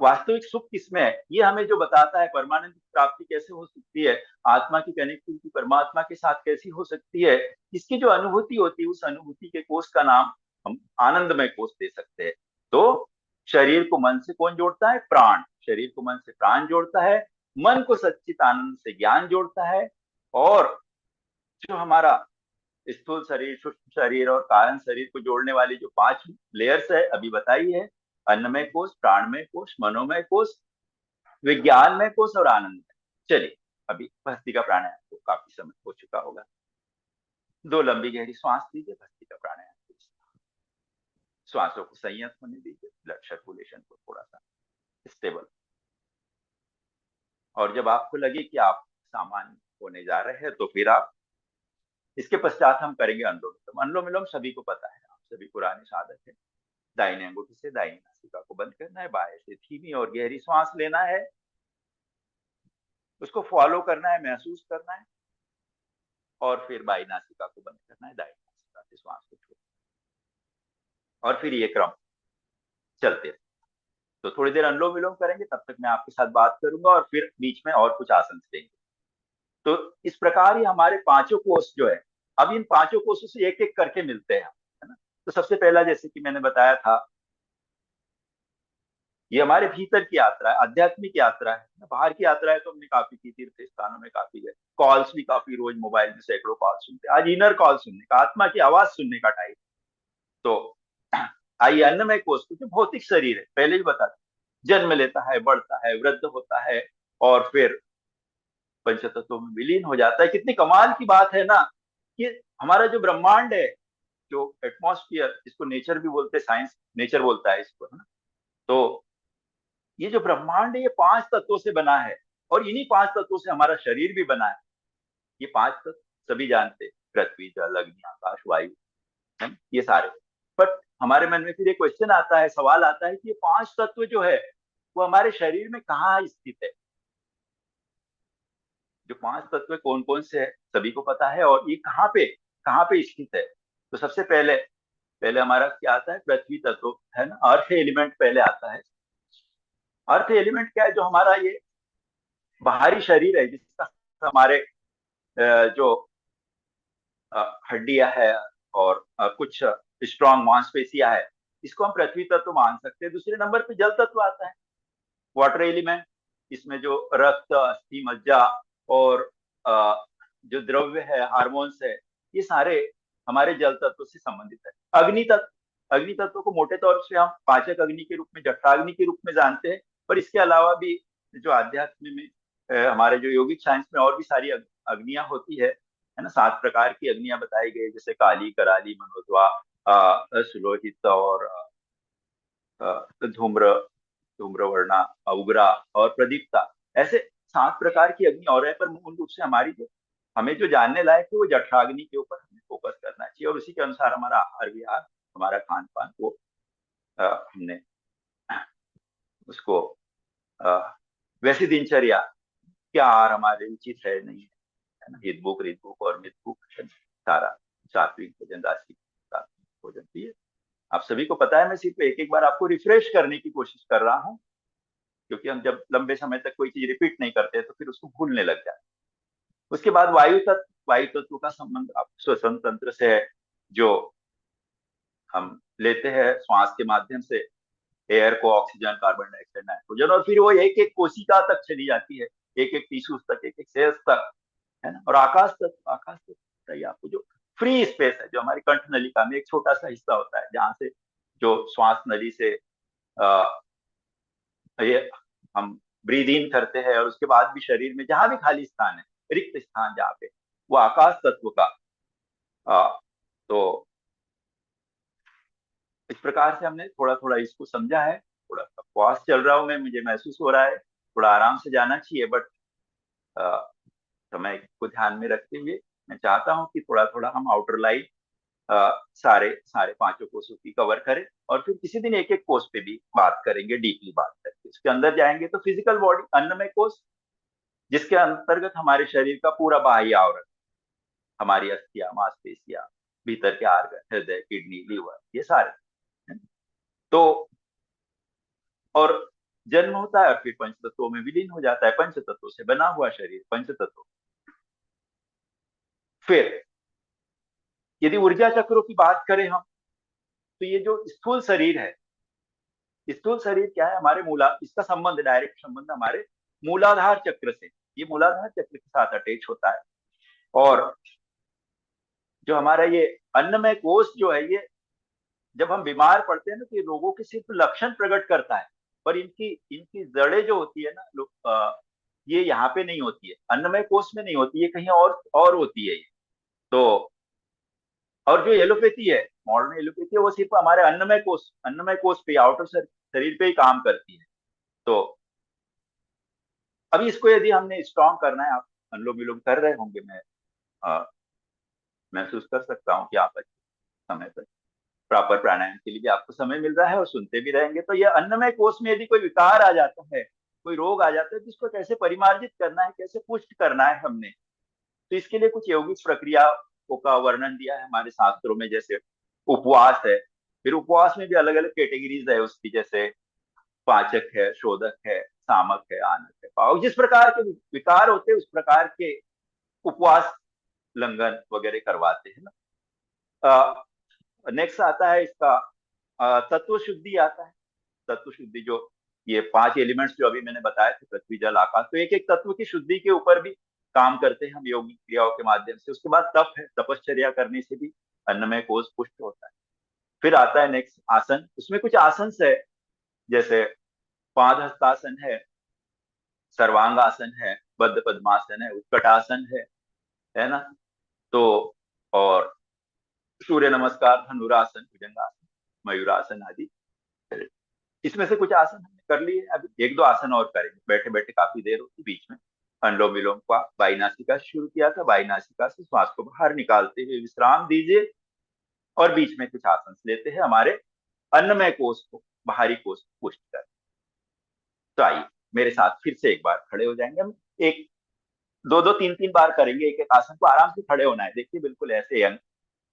Speaker 3: वास्तविक सुख किसमें है, ये हमें जो बताता है, परमानंद की प्राप्ति कैसे हो सकती है, आत्मा की कनेक्टिविटी परमात्मा के साथ कैसी हो सकती है, इसकी जो अनुभूति होती है, उस अनुभूति के कोष का नाम हम आनंदमय कोष दे सकते हैं। तो शरीर को मन से कौन जोड़ता है? प्राण। शरीर को मन से प्राण जोड़ता है, मन को सच्चित आनंद से ज्ञान जोड़ता है। और जो हमारा स्थूल शरीर, सूक्ष्म शरीर और कारण शरीर को जोड़ने वाली जो 5 लेयर्स है अभी बताई है, अन्नमय कोश, प्राणमय कोश, मनोमय कोश, विज्ञानमय कोश और आनंदमय। चलिए, अभी भस्त्रिका प्राणायाम को काफी समय हो चुका होगा। 2 लंबी गहरी श्वास लीजिए, भस्त्रिका प्राणायाम कीजिए। श्वासों को संयत होने दीजिए, ब्लड सर्कुलेशन को थोड़ा सा स्टेबल। और जब आपको लगे कि आप सामान्य होने जा रहे हैं, तो फिर आप इसके पश्चात हम करेंगे अनुलोम विलोम। अनुलोम विलोम सभी को पता है, आप सभी पुराने साधक है। दाहिने अंगूठे से दाहिनी नासिका को बंद करना है, बाएं से धीमी और गहरी सांस लेना है, उसको फॉलो करना है, महसूस करना है, और फिर बाई नासिका को बंद करना है, दाहिनी नासिका से श्वास को छोड़ना। और फिर ये क्रम चलते रहे। तो थोड़ी देर अनुलोम विलोम करेंगे, तब तक मैं आपके साथ बात करूंगा और फिर बीच में और कुछ आसन देंगे। तो इस प्रकार ये हमारे 5 कोष जो है, अब इन 5 कोषों से एक एक करके मिलते हैं, है ना। तो सबसे पहला, जैसे कि मैंने बताया था, ये हमारे भीतर की यात्रा है, आध्यात्मिक यात्रा है। बाहर की यात्रा है तो हमने काफी की, तीर्थ स्थानों में काफी गए, कॉल्स भी काफी, रोज मोबाइल में सैकड़ों कॉल सुनते हैं। आज इनर कॉल सुनने का, आत्मा की आवाज सुनने का टाइम। तो आइए, अन्नमय कोष जो भौतिक शरीर है, पहले भी बता, जन्म लेता है, बढ़ता है, वृद्ध होता है और फिर पंचतत्वों में विलीन हो जाता है। कितनी कमाल की बात है ना, कि हमारा जो ब्रह्मांड है, जो एटमॉस्फियर, इसको नेचर भी बोलते हैं, साइंस नेचर बोलता है इसको, है ना। तो ये जो ब्रह्मांड है, ये 5 तत्वों से बना है, और इन्हीं 5 तत्वों से हमारा शरीर भी बना है। ये 5 तत्व सभी जानते हैं, पृथ्वी, जल, अग्नि, आकाश, वायु, है, ये सारे। बट हमारे मन में फिर एक क्वेश्चन आता है, सवाल आता है कि ये 5 तत्व जो है, वो हमारे शरीर में कहाँ स्थित है? जो 5 तत्व कौन कौन से है, सभी को पता है, और ये कहाँ पे स्थित है? तो सबसे पहले पहले हमारा क्या आता है? पृथ्वी तत्व, है ना। अर्थ एलिमेंट पहले आता है। अर्थ एलिमेंट क्या है? जो हमारा ये बाहरी शरीर है, जिसका हमारे जो हड्डियां है और कुछ स्ट्रॉन्ग मांसपेशियां है, इसको हम पृथ्वी तत्व मान सकते हैं। दूसरे नंबर पे जल तत्व आता है, वाटर एलिमेंट। इसमें जो रक्त, अस्थि, मज्जा और जो द्रव्य है, हार्मोन्स है, ये सारे हमारे जल तत्व से संबंधित है। अग्नि तत्व को मोटे तौर से हम पाचक अग्नि के रूप में, जठराग्नि के रूप में जानते हैं। पर इसके अलावा भी जो आध्यात्म में, हमारे जो योगिक साइंस में और भी सारी अग्नियां होती है ना। 7 प्रकार की अग्नियां बताई गई, जैसे काली, कराली, मनोद्वा, सुलोहित और धूम्र, धूम्रवर्णा, उग्रा और प्रदीप्ता। ऐसे 7 प्रकार की अग्नि और है। पर मूल रूप से हमारी जो, हमें जो जानने लायक है, वो जठराग्नि के ऊपर हमें फोकस करना चाहिए, और उसी के अनुसार हमारा आहार विहार, हमारा खान पान, वो हमने उसको वैसी दिनचर्या, क्या आहार हमारे उचित है नहीं है ना, हितभूख, ऋतभूख और मितभूख, सारा सात्विक भोजन, राशि भोजन पिए। आप सभी को पता है, मैं सिर्फ एक एक बार आपको रिफ्रेश करने की कोशिश कर रहा हूँ, क्योंकि हम जब लंबे समय तक कोई चीज रिपीट नहीं करते तो फिर उसको भूलने लग जाते। उसके बाद वायु तत्व का संबंध आप श्वसन तंत्र से है, जो हम लेते हैं श्वास के माध्यम से एयर को, ऑक्सीजन, कार्बन डाइऑक्साइड, नाइट्रोजन, और फिर वो एक एक कोशिका तक चली जाती है, एक एक टिश्यूज तक, एक एक सेल्स तक, है ना। और आकाश तत्व बताइए आपको, जो फ्री स्पेस है, जो हमारी कंठ नलिका में एक छोटा सा हिस्सा होता है, जहां से जो श्वास नली से ये हम ब्रीद इन करते हैं, और उसके बाद भी शरीर में जहां भी खाली स्थान है, रिक्त स्थान जहाँ पे, वो आकाश तत्व का। तो इस प्रकार से हमने थोड़ा थोड़ा इसको समझा है। थोड़ा फास्ट चल रहा हूं मैं, मुझे महसूस हो रहा है, थोड़ा आराम से जाना चाहिए, बट समय को ध्यान में रखते हुए मैं चाहता हूं कि थोड़ा थोड़ा हम आउटर लाइन सारे सारे पांचों कोषों की कवर करें, और फिर किसी दिन एक एक कोष पे भी बात करेंगे, डीपली बात करके उसके अंदर जाएंगे। तो फिजिकल बॉडी, अन्नमय कोष, जिसके अंतर्गत हमारे शरीर का पूरा बाह्य आवरण, हमारी अस्थियां, मांसपेशियां, भीतर के आर्गन, हृदय, किडनी, लीवर, ये सारे। तो और जन्म होता है और फिर पंच तत्वों में विलीन हो जाता है, पंच तत्वों से बना हुआ शरीर, पंच तत्व। फिर यदि ऊर्जा चक्रों की बात करें हम, तो ये जो स्थूल शरीर है, स्थूल शरीर क्या है, हमारे मूला, इसका संबंध, डायरेक्ट संबंध हमारे मूलाधार चक्र से, ये मूलाधार चक्र के साथ अटैच होता है। और जो हमारा ये अन्नमय कोष जो है, ये जब हम बीमार पड़ते हैं ना, तो ये रोगों के सिर्फ लक्षण प्रकट करता है, पर इनकी इनकी जड़ें जो होती है ना, ये यहाँ पे नहीं होती है, अन्नमय कोष में नहीं होती है, कहीं और होती है ये। तो और जो एलोपैथी है, मॉडर्न एलोपैथी है, वो सिर्फ हमारे अन्नमय कोष पे, आउटर शरीर पे ही काम करती है। तो अभी इसको यदि हमने स्ट्रॉन्ग करना है, आप अनुलोम विलोम कर रहे होंगे, मैं महसूस कर सकता हूँ कि आप अच्छे समय पर प्रॉपर प्राणायाम के लिए भी आपको समय मिल रहा है और सुनते भी रहेंगे। तो यह अन्नमय कोष में यदि कोई विकार आ जाता है, कोई रोग आ जाता है, तो इसको कैसे परिमार्जित करना है, कैसे पुष्ट करना है हमने, तो इसके लिए कुछ यौगिक प्रक्रियाओं का वर्णन दिया है हमारे शास्त्रों में। जैसे उपवास है, फिर उपवास में भी अलग अलग कैटेगरीज है उसकी, जैसे पाचक है, शोधक है, सामक है, आनक है, पावक। जिस प्रकार के विकार होते हैं उस प्रकार के उपवास, लंघन वगैरह करवाते हैं ना। नेक्स्ट आता है इसका तत्व शुद्धि आता है। तत्व शुद्धि, जो ये 5 एलिमेंट्स जो अभी मैंने बताए थे, पृथ्वी जल आकाश, तो एक एक तत्व की शुद्धि के ऊपर भी काम करते हैं हम योगिक क्रियाओं के माध्यम से। उसके बाद तप है, तपश्चर्या करने से भी अन्नमय कोष पुष्ट होता है। फिर आता है नेक्स्ट आसन, उसमें कुछ आसन है, जैसे पाद हस्तासन है, सर्वांगासन है, बद्ध पद्मासन है, उत्कटासन है ना। तो और सूर्य नमस्कार, धनुरासन, भुजंगासन, मयूरासन आदि, इसमें से कुछ आसन हमने कर लिए। अभी एक दो आसन और करेंगे, बैठे बैठे काफी देर होती बीच में। अनुलोम विलोम का वायुनासिका से शुरू किया था, वायुनासिका से श्वास को बाहर निकालते हुए विश्राम दीजिए, और बीच में कुछ आसन लेते हैं हमारे अन्नमय कोष को, बाहरी कोष को पुष्ट कर। तो आइए मेरे साथ फिर से एक बार खड़े हो जाएंगे हम, एक दो दो तीन तीन बार करेंगे एक एक आसन को। आराम से खड़े होना है, देखिए बिल्कुल ऐसे यंग,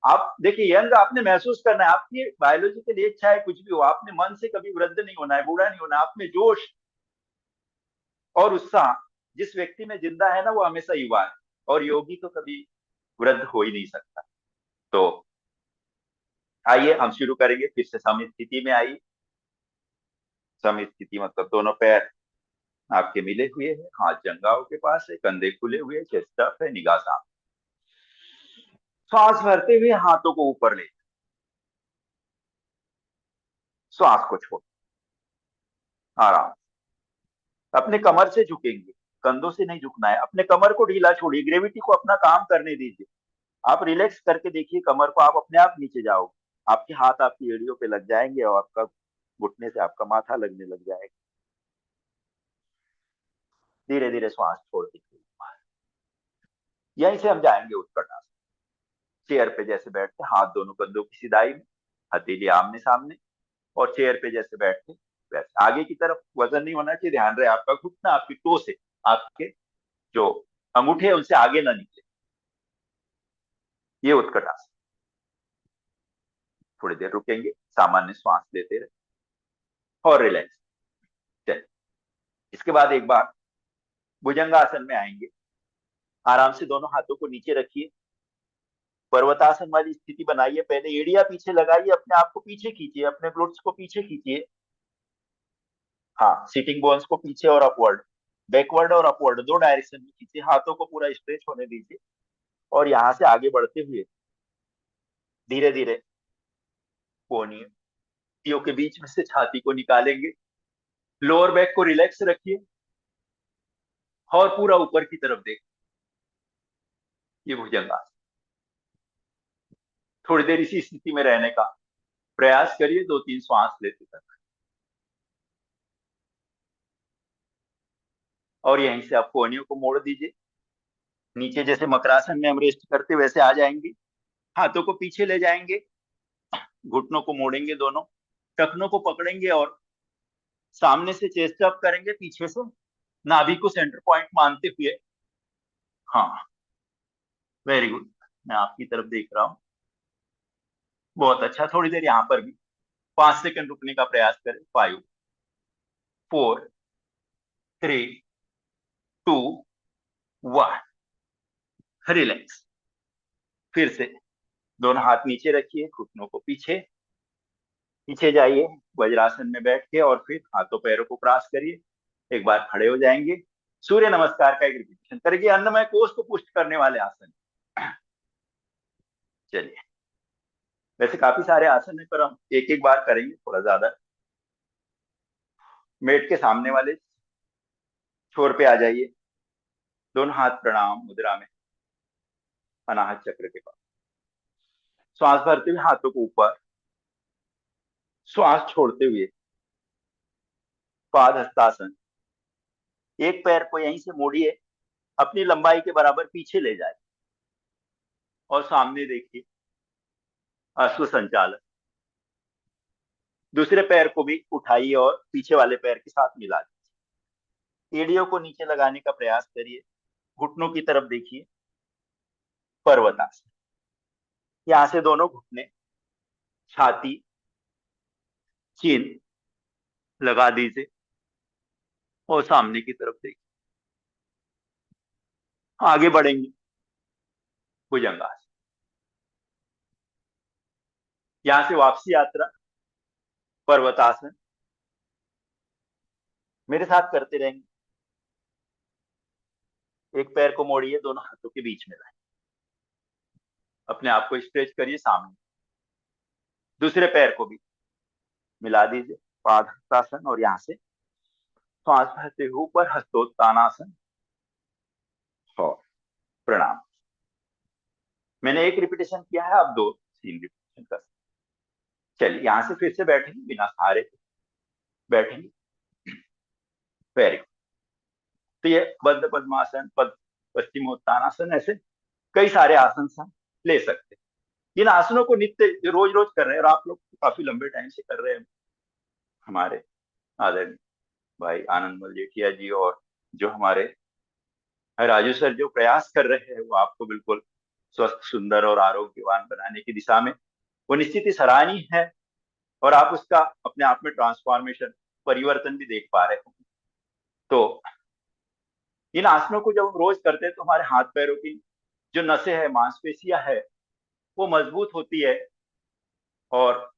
Speaker 3: आप देखिए यंग आपने महसूस करना है। आपकी बायोलॉजी के लिए इच्छा है कुछ भी हो, आपने मन से कभी वृद्ध नहीं होना है, बूढ़ा नहीं होना। आप में जोश और उत्साह जिस व्यक्ति में जिंदा है ना, वो हमेशा युवा है, और योगी तो कभी वृद्ध हो ही नहीं सकता। तो आइए हम शुरू करेंगे, फिर से सम स्थिति में आइए। सम स्थिति मतलब दोनों पैर आपके मिले हुए हैं, हाथ जंघाओं के पास है, कंधे खुले हुए, चेस्ट अप है, निगाह सामने। श्वास भरते हुए हाथों को ऊपर ले, श्वास को छोड़, आराम। अपने कमर से झुकेंगे, कंधों से नहीं झुकना है। अपने कमर को ढीला छोड़िए, ग्रेविटी को अपना काम करने दीजिए। आप रिलैक्स करके देखिए कमर को, आप अपने आप नीचे जाओगे, आपके हाथ आपकी एड़ियों पे लग जाएंगे और आपका घुटने से आपका माथा लगने लग जाएगा। धीरे धीरे श्वास छोड़ दीजिए। यहीं से हम जाएंगे उत्कट आसन। चेयर पे जैसे बैठते, हाथ दोनों कंधों की सिधाई में, हथेली आमने सामने, और चेयर पे जैसे बैठते वैसे आगे की तरफ। वजन नहीं होना चाहिए, ध्यान रहे आपका घुटना आपकी टो से, आपके जो अंगूठे हैं उनसे आगे ना निकले। ये उत्कट आसन। थोड़ी देर रुकेंगे, सामान्य श्वास लेते रहे और रिलैक्स। चलिए इसके बाद एक बार भुजंगासन में आएंगे। आराम से दोनों हाथों को नीचे रखिए, पर्वतासन वाली स्थिति बनाइए। पहले एड़िया पीछे लगाइए, अपने आप को पीछे खींचिए, अपने ग्लूट्स को पीछे खींचिए। हाँ, सिटिंग बोन्स को पीछे और अपवर्ड, बैकवर्ड और अपवर्ड, दो डायरेक्शन में खींचिए। हाथों को पूरा स्ट्रेच होने दीजिए, और यहाँ से आगे बढ़ते हुए धीरे धीरे कोहनियों के बीच में से छाती को निकालेंगे। लोअर बैक को रिलैक्स रखिए और पूरा ऊपर की तरफ देख। ये भुजंगासन। थोड़ी देर इसी स्थिति में रहने का प्रयास करिए, 2-3 श्वास लेते तक। और यहीं से आप कोहनियों को मोड़ दीजिए नीचे, जैसे मकरासन में हम रेस्ट करते वैसे आ जाएंगे। हाथों को पीछे ले जाएंगे, घुटनों को मोड़ेंगे, दोनों टखनों को पकड़ेंगे और सामने से चेस्ट अप करेंगे, पीछे से नाभि को सेंटर पॉइंट मानते हुए। हाँ, वेरी गुड, मैं आपकी तरफ देख रहा हूँ, बहुत अच्छा। थोड़ी देर यहाँ पर भी 5 सेकंड रुकने का प्रयास करें। 5, 4, 3, 2, 1, रिलैक्स। फिर से दोनों हाथ नीचे रखिए, घुटनों को पीछे पीछे जाइए वज्रासन में बैठ के, और फिर हाथों पैरों को क्रॉस करिए। एक बार खड़े हो जाएंगे, सूर्य नमस्कार का एक रिपीटेशन करेंगे, अन्नमय कोष को पुष्ट करने वाले आसन। चलिए, वैसे काफी सारे आसन है, पर हम एक एक बार करेंगे थोड़ा ज्यादा। मेट के सामने वाले छोर पे आ जाइए, दोनों हाथ प्रणाम मुद्रा में, अनाहत चक्र के पास। श्वास भरते हुए हाथों को ऊपर, श्वास छोड़ते हुए पाद हस्तासन। एक पैर को यहीं से मोड़िए, अपनी लंबाई के बराबर पीछे ले जाए और सामने देखिए, अश्व संचालन। दूसरे पैर को भी उठाइए और पीछे वाले पैर के साथ मिला दीजिए। एड़ियों को नीचे लगाने का प्रयास करिए, घुटनों की तरफ देखिए, पर्वतासन। यहां से दोनों घुटने छाती चिन लगा दीजिए और सामने की तरफ देखिए। आगे बढ़ेंगे, भुजंगासन। यहां से वापसी यात्रा, पर्वतासन। मेरे साथ करते रहेंगे। एक पैर को मोड़िए, दोनों हाथों के बीच में लाए, अपने आप को स्ट्रेच करिए सामने। दूसरे पैर को भी मिला दीजिए, पाद हस्तासन, और यहां से श्वास भरते हुए ऊपर हस्तोत्तानासन और प्रणाम। मैंने एक रिपीटेशन किया है, आप 2 3 रिपीटेशन कर सकते। चलिए, यहां से फिर से बैठेंगे, बिना सहारे बैठेंगे। Very good. तो ये बद्ध पद्मासन, पश्चिमोत्तानासन, ऐसे कई सारे आसन हम ले सकते हैं। इन आसनों को नित्य रोज रोज कर रहे हैं, और आप लोग काफी लंबे टाइम से कर रहे हैं। हमारे आदरणीय भाई आनंद मल जेठिया जी और जो हमारे राजू सर जो प्रयास कर रहे हैं, वो आपको बिल्कुल स्वस्थ, सुंदर और आरोग्यवान बनाने की दिशा में, वो निश्चित ही सराहनीय है। और आप उसका अपने आप में ट्रांसफॉर्मेशन, परिवर्तन भी देख पा रहे हो। तो इन आसनों को जब हम रोज करते हैं तो हमारे हाथ पैरों की जो नसें हैं, मांसपेशियां है, वो मजबूत होती और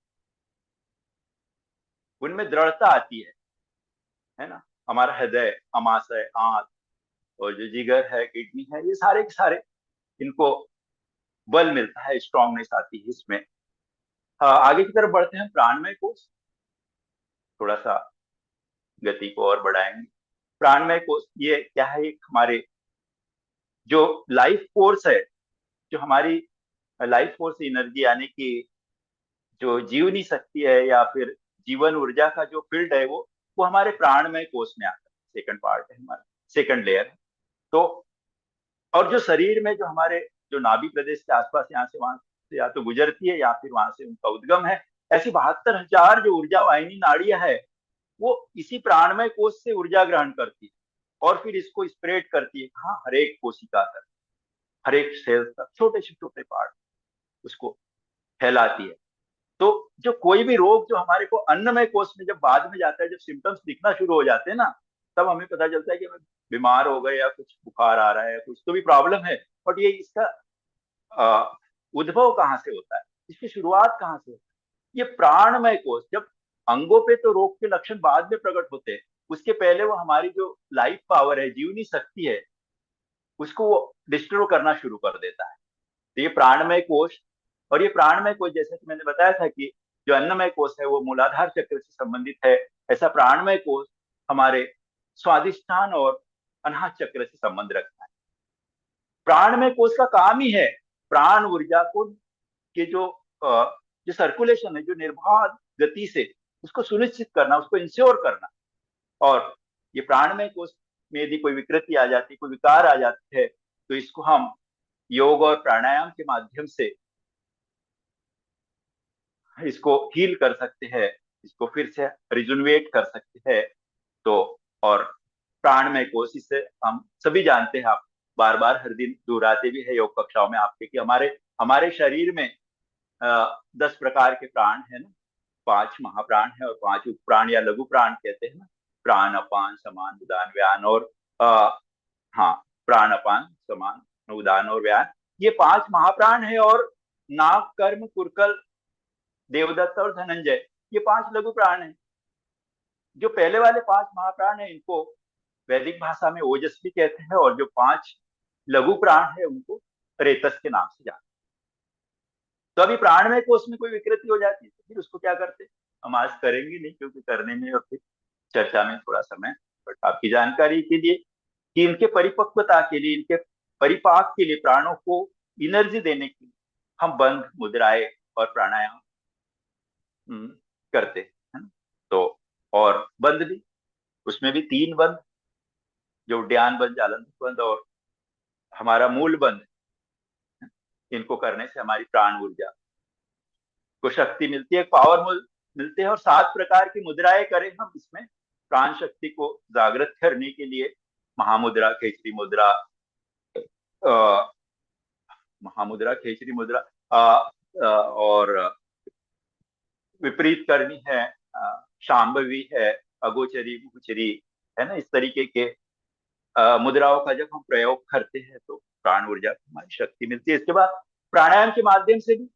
Speaker 3: उनमें दृढ़ता आती है ना। हमारा हृदय, अमाशय, आंत और जो जिगर है, किडनी है, ये सारे के सारे, इनको बल मिलता है, स्ट्रांगनेस आती है इसमें। आगे की तरफ बढ़ते हैं, प्राणमय कोष। थोड़ा सा गति को और बढ़ाएंगे। प्राणमय कोष ये क्या है? एक हमारे जो लाइफ फोर्स है, जो हमारी लाइफ फोर्स एनर्जी, यानी कि जो जीवनी शक्ति है या फिर जीवन ऊर्जा का जो फील्ड है, वो हमारे प्राणमय कोष में आता है। सेकंड पार्ट है हमारा, सेकंड लेयर है। तो और जो शरीर में जो हमारे जो नाभि प्रदेश के आसपास, यहाँ से वहां से या तो गुजरती है या फिर वहां से उनका उद्गम है, ऐसी 72,000 जो ऊर्जा वाहिनी नाड़ियां है, वो इसी प्राणमय कोष से ऊर्जा ग्रहण करती है और फिर इसको स्प्रेड करती है। हाँ, हर एक कोशिका तक, हर एक सेल तक, छोटे से छोटे पार्ट उसको फैलाती है। तो जो कोई भी रोग जो हमारे को अन्नमय कोष में जब बाद में जाता है, जब सिम्टम्स दिखना शुरू हो जाते हैं ना, तब हमें पता चलता है कि हमें बीमार हो गए, या कुछ बुखार आ रहा है, कुछ तो भी प्रॉब्लम है। बट ये इसका उद्भव कहाँ से होता है, इसकी शुरुआत कहाँ से होती है? ये प्राणमय कोष, जब अंगों पे तो रोग के लक्षण बाद में प्रकट होते हैं, उसके पहले वो हमारी जो लाइफ पावर है, जीवनी शक्ति है, उसको वो डिस्टर्ब करना शुरू कर देता है। तो ये प्राणमय कोष, और ये प्राणमय कोष जैसे कि मैंने बताया था कि जो अन्नमय कोष है वो मूलाधार चक्र से संबंधित है, ऐसा प्राणमय कोष हमारे स्वादिष्ठान और अनाहत चक्र से संबंध रखता है। प्राणमय कोष का काम ही है प्राण ऊर्जा को के जो सर्कुलेशन है, जो निर्बाध गति से, उसको सुनिश्चित करना, उसको इंश्योर करना। और ये प्राणमय कोष में यदि कोई विकृति आ जाती, कोई विकार आ जाती है, तो इसको हम योग और प्राणायाम के माध्यम से इसको हील कर सकते हैं, इसको फिर से रिजुनवेट कर सकते हैं। तो और प्राणमय कोश, इससे हम सभी जानते हैं, आप बार बार हर दिन दोहराते भी है योग कक्षाओं में आपके, कि हमारे हमारे शरीर में 10 प्रकार के प्राण है ना, 5 महाप्राण है और 5 उपप्राण या लघु प्राण कहते हैं ना, प्राण अपान समान उदान व्यान और हाँ, प्राण अपान समान उदान और व्यान, ये 5 महाप्राण है। और नाग कर्म कुरकल देवदत्त और धनंजय, ये 5 लघु प्राण है। जो पहले वाले 5 महाप्राण है इनको वैदिक भाषा में ओजस भी कहते हैं, और जो 5 लघु प्राण है उनको रेतस के नाम से जानते हैं। तो अभी प्राणमय कोश में कोई विकृति हो जाती है तो फिर उसको क्या करते हैं, हम आज करेंगे नहीं, क्योंकि करने में और फिर चर्चा में थोड़ा समय, बट आपकी जानकारी के लिए कि इनके परिपक्वता के लिए, इनके परिपाक के लिए, प्राणों को एनर्जी देने के लिए हम बंध मुद्राएं और प्राणायाम करते हैं, है ना। तो और बंध भी, उसमें भी 3 बंध, जो उड्डयन बंध, जालंधर बंध और हमारा मूल बंध, इनको करने से हमारी प्राण ऊर्जा को शक्ति मिलती है, पावर मिलते हैं। और 7 प्रकार की मुद्राएं करें हम इसमें प्राण शक्ति को जागृत करने के लिए, महामुद्रा, खेचरी मुद्रा, महामुद्रा, खेचरी मुद्रा, और विपरीत करनी है, शांभवी है, अगोचरी, मुखचरी, है ना। इस तरीके के मुद्राओं का जब हम प्रयोग करते हैं तो प्राण ऊर्जा को हमारी शक्ति मिलती है। इसके बाद प्राणायाम के माध्यम से भी,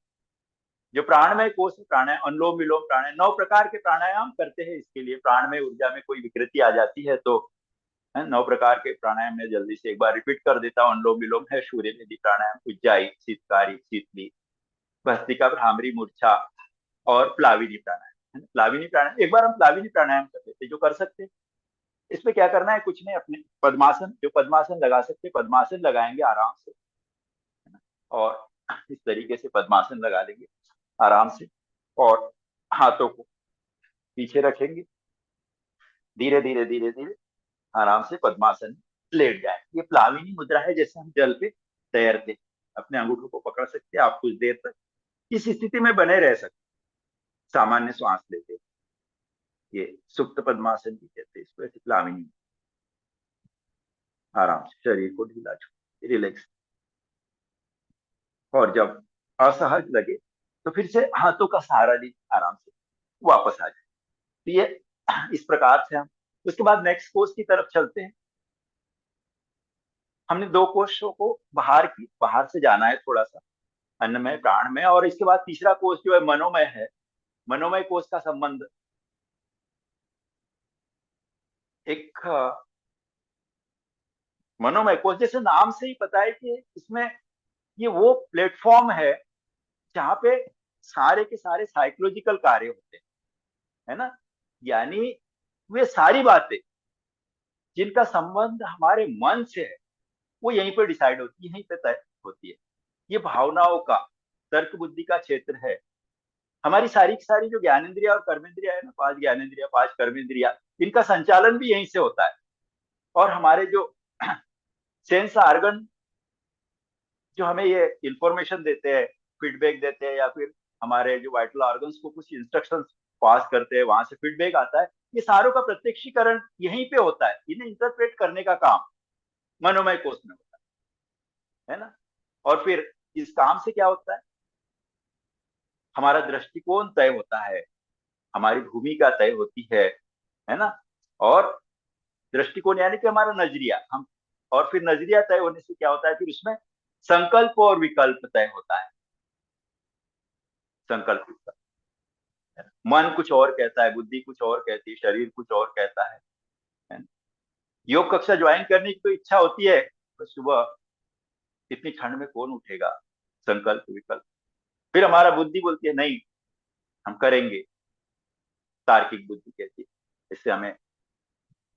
Speaker 3: जो प्राणमय कोश है, प्राणायाम, अनुलोम विलोम प्राणायाम, 9 प्रकार के प्राणायाम करते हैं। इसके लिए प्राणमय ऊर्जा में कोई विकृति आ जाती है तो 9 प्रकार के प्राणायाम में जल्दी से एक बार रिपीट कर देता हूँ। अनुलोम विलोम है, सूर्य नदी प्राणायाम, उज्जाई, शीतकारी, शीतली, भस्त्रिका, भ्रामरी, मूर्छा और प्लाविनी प्राणायाम, है ना। प्लाविनी प्राणायाम, एक बार हम प्लाविनी प्राणायाम कर लेते, जो कर सकते हैं। इसमें क्या करना है, कुछ नहीं, अपने पद्मासन, जो पद्मासन लगा सकते पद्मासन लगाएंगे आराम से, है ना। और इस तरीके से पद्मासन लगा लेंगे आराम से, और हाथों को पीछे रखेंगे, धीरे धीरे धीरे धीरे आराम से पद्मासन लेट जाए। ये प्लाविनी मुद्रा है, जैसे हम जल पे तैरते, अपने अंगूठों को पकड़ सकते हैं आप, कुछ देर तक इस स्थिति में बने रह सकते, सामान्य श्वास लेते, ये सुप्त पद्मासन भी कहते हैं इसको, ऐसे प्लाविनी, आराम से शरीर को ढीला छोड़, रिलैक्स। और जब असहज लगे तो फिर से हाथों का सहारा ली, आराम से वापस आ जाए। तो ये इस प्रकार से हम उसके बाद नेक्स्ट कोर्स की तरफ चलते हैं। हमने 2 कोषों को बाहर से जाना है थोड़ा सा, अन्नमय, प्राणमय, और इसके बाद तीसरा कोष जो है मनोमय है। मनोमय कोष का संबंध एक मनोमय कोष, जैसे नाम से ही पता है कि इसमें ये वो प्लेटफॉर्म है जहां पे सारे के सारे साइकोलॉजिकल कार्य होते हैं, है ना। यानी वे सारी बातें जिनका संबंध हमारे मन से है वो यहीं पर डिसाइड होती है, यहीं पे तय होती है। ये भावनाओं का, तर्क बुद्धि का क्षेत्र है। हमारी सारी की सारी जो ज्ञानेंद्रिया और कर्मेंद्रिया है ना, 5 ज्ञानेंद्रिया, 5 कर्मेंद्रिया, इनका संचालन भी यहीं से होता है। और हमारे जो सेंस आर्गन जो हमें ये इंफॉर्मेशन देते हैं, फीडबैक देते हैं, या फिर हमारे जो वाइटल ऑर्गन्स को कुछ इंस्ट्रक्शंस पास करते हैं, वहां से फीडबैक आता है, ये सारों का प्रत्यक्षीकरण यहीं पे होता है। इन्हें इंटरप्रेट करने का काम मनोमय कोष में होता है ना। और फिर इस काम से क्या होता है, हमारा दृष्टिकोण तय होता है, हमारी भूमिका तय होती है ना। और दृष्टिकोण यानी कि हमारा नजरिया, हम, और फिर नजरिया तय होने से क्या होता है, फिर उसमें संकल्प और विकल्प तय होता है। संकल्प विकल्प, मन कुछ और कहता है, बुद्धि कुछ और कहती है, शरीर कुछ और कहता है। योग कक्षा ज्वाइन करने की तो इच्छा होती है, तो सुबह इतनी ठंड में कौन उठेगा, संकल्प विकल्प, फिर हमारा बुद्धि बोलती है नहीं हम करेंगे, तार्किक बुद्धि कहती है इससे हमें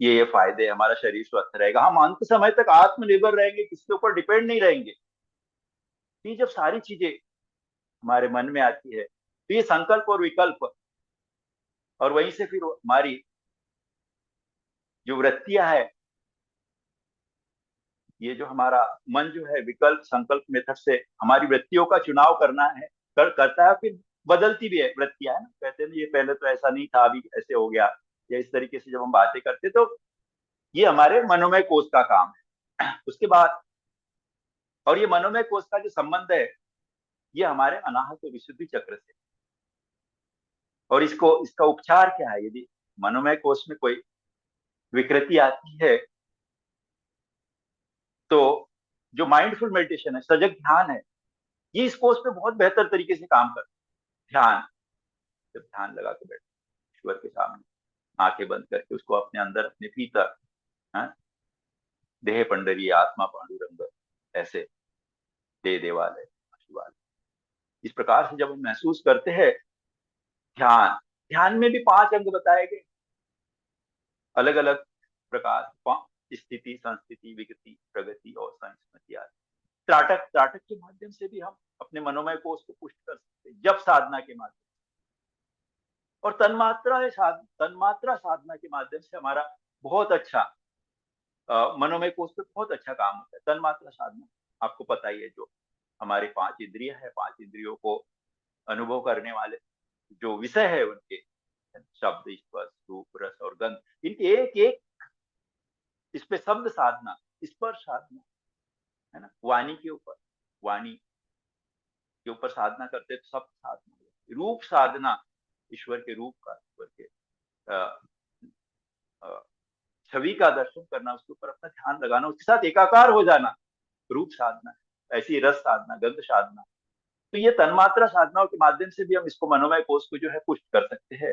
Speaker 3: ये फायदे, हमारा शरीर स्वस्थ रहेगा, हम अंत समय तक आत्मनिर्भर रहेंगे, किसी के ऊपर डिपेंड नहीं रहेंगे। ये जब सारी चीजें हमारे मन में आती है तो ये संकल्प और विकल्प, और वहीं से फिर हमारी जो वृत्तियां है, ये जो हमारा मन जो है विकल्प संकल्प मेथड से हमारी वृत्तियों का चुनाव करता है, फिर बदलती भी है वृत्तियां, है ना, कहते हैं ना ये पहले तो ऐसा नहीं था अभी ऐसे हो गया, या इस तरीके से जब हम बातें करते तो ये हमारे मनोमय कोष का काम है। उसके बाद, और ये मनोमय कोष का जो संबंध है ये हमारे अनाहत विशुद्धि चक्र से, और इसको इसका उपचार क्या है, यदि मनोमय कोष में कोई विकृति आती है तो जो माइंडफुल मेडिटेशन है, सजग ध्यान है, ये इस कोष पे बहुत बेहतर तरीके से काम करता है। ध्यान, जब ध्यान लगा के बैठे ईश्वर के सामने, आंखें बंद करके उसको अपने अंदर, अपने भीतर, हाँ, देह पंडरी आत्मा पांडुरंग, ऐसे दे देवालय शिवालय, इस प्रकार से जब हम महसूस करते हैं ध्यान, ध्यान में भी 5 अंग बताए गए, अलग अलग प्रकार, स्थिति, संस्थिति, विगति, प्रगति और संस्मृति आदि। त्राटक, त्राटक के माध्यम से भी हम अपने मनोमय कोष को पुष्ट कर सकते हैं, जब साधना के माध्यम से, और तन्मात्रा साधना के माध्यम से हमारा बहुत अच्छा मनोमय कोष पे बहुत अच्छा काम होता है। तन्मात्रा साधना आपको पता ही है, जो हमारी 5 इंद्रिय है, 5 इंद्रियों को अनुभव करने वाले जो विषय है उनके, शब्द, स्पर्श, रूप, रस और गंध, इनके एक एक इस पे शब्द साधना, स्पर्श साधना, है ना, वाणी के ऊपर, वाणी के ऊपर साधना करते तो शब्द साधना, रूप साधना, ईश्वर के रूप का, ईश्वर के छवि का दर्शन करना, उसके ऊपर अपना ध्यान लगाना, उसके साथ एकाकार हो जाना, रूप साधना। ऐसी रस साधना, गंध साधना। तो ये तन्मात्रा साधनाओं के माध्यम से भी हम इसको मनोमय कोष को जो है पुष्ट कर सकते हैं।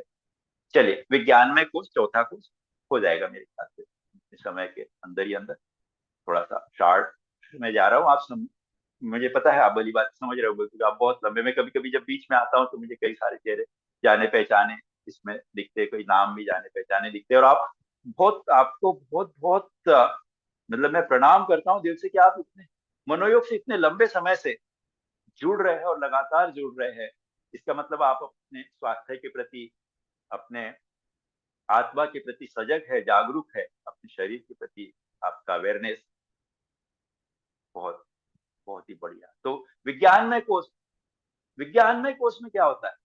Speaker 3: चलिए, विज्ञानमय कोष, चौथा कोष हो जाएगा मेरे ख्याल से इस समय के अंदर ही अंदर। थोड़ा सा शार्ट में जा रहा हूँ, मुझे पता है आप भली बात समझ रहे होंगे, क्योंकि आप बहुत लंबे में, कभी कभी जब बीच में आता हूँ तो मुझे कई सारे चेहरे जाने पहचाने इसमें दिखते, कोई नाम भी जाने पहचाने दिखते, और आप बहुत, आपको बहुत बहुत मतलब मैं प्रणाम करता हूँ दिल से कि आप इतने मनोयोग से इतने लंबे समय से जुड़ रहे हैं और लगातार जुड़ रहे हैं। इसका मतलब आप अपने स्वास्थ्य के प्रति, अपने आत्मा के प्रति सजग है, जागरूक है, अपने शरीर के प्रति आपका अवेयरनेस बहुत बहुत ही बढ़िया। तो विज्ञानमय कोष, विज्ञानमय कोष में क्या होता है,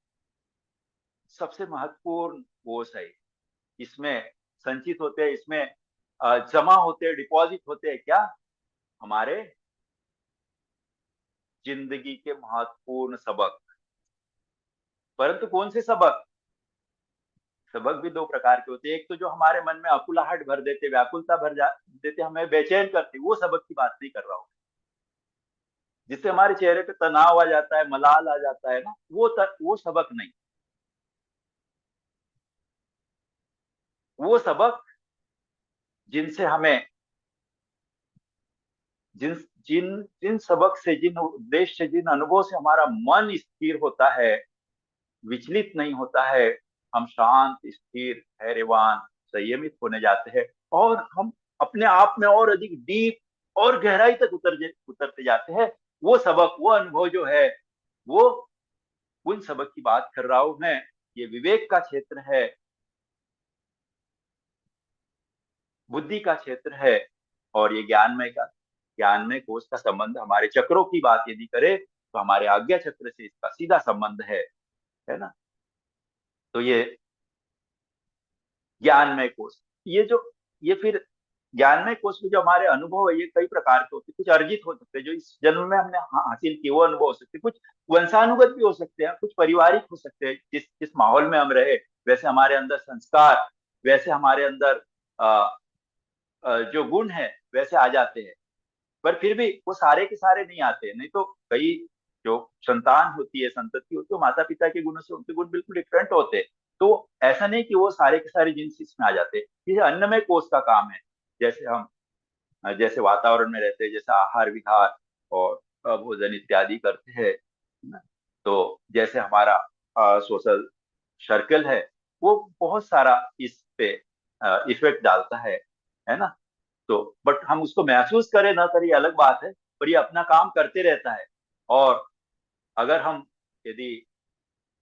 Speaker 3: सबसे महत्वपूर्ण कोष है, इसमें संचित होते हैं, इसमें जमा होते हैं, डिपॉजिट होते हैं क्या, हमारे जिंदगी के महत्वपूर्ण सबक। परंतु कौन से सबक, सबक भी 2 प्रकार के होते हैं। एक तो जो हमारे मन में अकुलाहट भर देते, व्याकुलता भर जा देते, हमें बेचैन करते, वो सबक की बात नहीं कर रहा हूँ, जिससे हमारे चेहरे पे तनाव आ जाता है, मलाल आ जाता है ना, वो सबक नहीं। वो सबक जिनसे हमें, जिन जिन जिन सबक से, जिन उद्देश्य से, जिन अनुभव से हमारा मन स्थिर होता है, विचलित नहीं होता है, हम शांत, स्थिर, धैर्यवान, संयमित होने जाते हैं, और हम अपने आप में और अधिक डीप और गहराई तक उतरते जाते हैं। वो सबक, वो अनुभव जो है, वो उन सबक की बात कर रहा हूं मैं। ये विवेक का क्षेत्र है, बुद्धि का क्षेत्र है, और ये ज्ञानमय कोष का संबंध, हमारे चक्रों की बात यदि करें तो हमारे आज्ञा चक्र से इसका सीधा संबंध है ना। तो ये ज्ञानमय कोष, ये जो, ये फिर ज्ञानमय कोष में जो हमारे अनुभव है, ये कई प्रकार के होते हैं। कुछ अर्जित हो सकते हैं, जो इस जन्म में हमने हासिल किए, वो अनुभव हो सकते हैं। कुछ वंशानुगत भी हो सकते हैं, कुछ पारिवारिक हो सकते हैं, जिस जिस माहौल में हम रहे वैसे हमारे अंदर संस्कार, वैसे हमारे अंदर जो गुण है वैसे आ जाते हैं। पर फिर भी वो सारे के सारे नहीं आते, नहीं तो कई जो संतान होती है, संतति होती है, माता पिता के गुणों से उनके गुण बिल्कुल डिफरेंट होते हैं। तो ऐसा नहीं कि वो सारे के सारे जीन्स इसमें आ जाते। ये अन्नमय कोष का काम है, जैसे हम जैसे वातावरण में रहते हैं, जैसे आहार विहार और भोजन इत्यादि करते हैं ना, तो जैसे हमारा सोशल सर्कल है, वो बहुत सारा इस पे इफेक्ट डालता है ना। तो बट हम उसको महसूस करें ना करें, अलग बात है, पर ये अपना काम करते रहता है। और अगर हम, यदि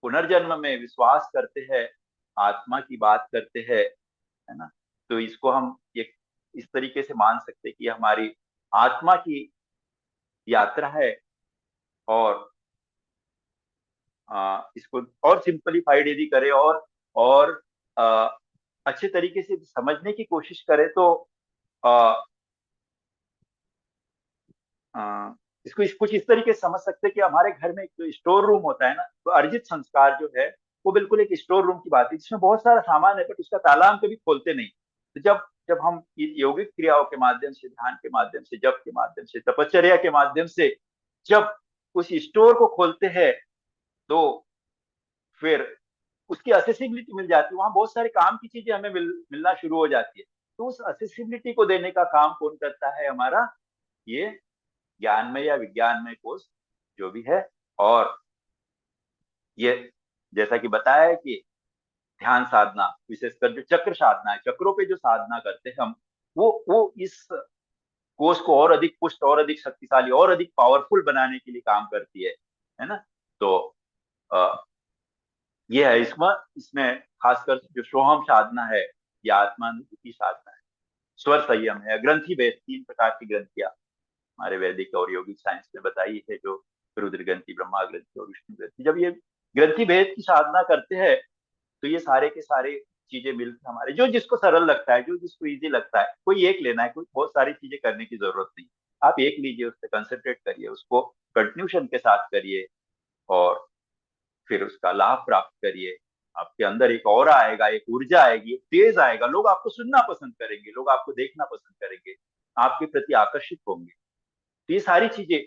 Speaker 3: पुनर्जन्म में विश्वास करते हैं, आत्मा की बात करते हैं, है ना, तो इसको हम एक इस तरीके से मान सकते हैं कि हमारी आत्मा की यात्रा है, और इसको और सिंपलीफाइड यदि करें और आ, अच्छे तरीके से समझने की कोशिश करें तो आ, आ, इसको कुछ इस तरीके से समझ सकते हैं कि हमारे घर में एक जो स्टोर रूम होता है ना, तो अर्जित संस्कार जो है वो बिल्कुल एक स्टोर रूम की बात है जिसमें बहुत सारा सामान है, बट उसका ताला हम कभी खोलते नहीं। तो जब जब हम यौगिक क्रियाओं के माध्यम से, ध्यान के माध्यम से, जप के माध्यम से, तपश्चर्या के माध्यम से जब उस स्टोर को खोलते हैं, तो फिर उसकी असेसिबिलिटी मिल जाती है, वहां बहुत सारे काम की चीजें हमें मिलना शुरू हो जाती है। तो उस असेसिबिलिटी को देने का काम कौन करता है? हमारा ये ज्ञानमय या विज्ञानमय कोष जो भी है। और ये जैसा कि बताया है कि ध्यान साधना, विशेषकर जो चक्र साधना है, चक्रों पे जो साधना करते हैं हम, वो इस कोष को और अधिक पुष्ट, और अधिक शक्तिशाली, और अधिक पावरफुल बनाने के लिए काम करती है ना। तो ये है इसमें इसमें खासकर जो सोहम साधना है या आत्मानुभूति साधना है, स्वर संयम है, ग्रंथि भेद, 3 प्रकार की ग्रंथियां हमारे वैदिक और योगिक साइंस में बताई है, जो रुद्र ग्रंथि, ब्रह्मा ग्रंथि और विष्णु ग्रंथि। जब ये ग्रंथि भेद की साधना करते हैं तो ये सारे के सारे चीजें मिलकर हमारे, जो जिसको सरल लगता है, जो जिसको इजी लगता है, कोई एक लेना है, कोई बहुत सारी चीजें करने की जरूरत नहीं। आप एक लीजिए, उस पर कंसंट्रेट करिए, उसको कंटिन्यूशन के साथ करिए, और फिर उसका लाभ प्राप्त करिए। आपके अंदर एक ऑरा आएगा, एक ऊर्जा आएगी, एक तेज आएगा, लोग आपको सुनना पसंद करेंगे, लोग आपको देखना पसंद करेंगे, आपके प्रति आकर्षित होंगे। तो ये सारी चीजें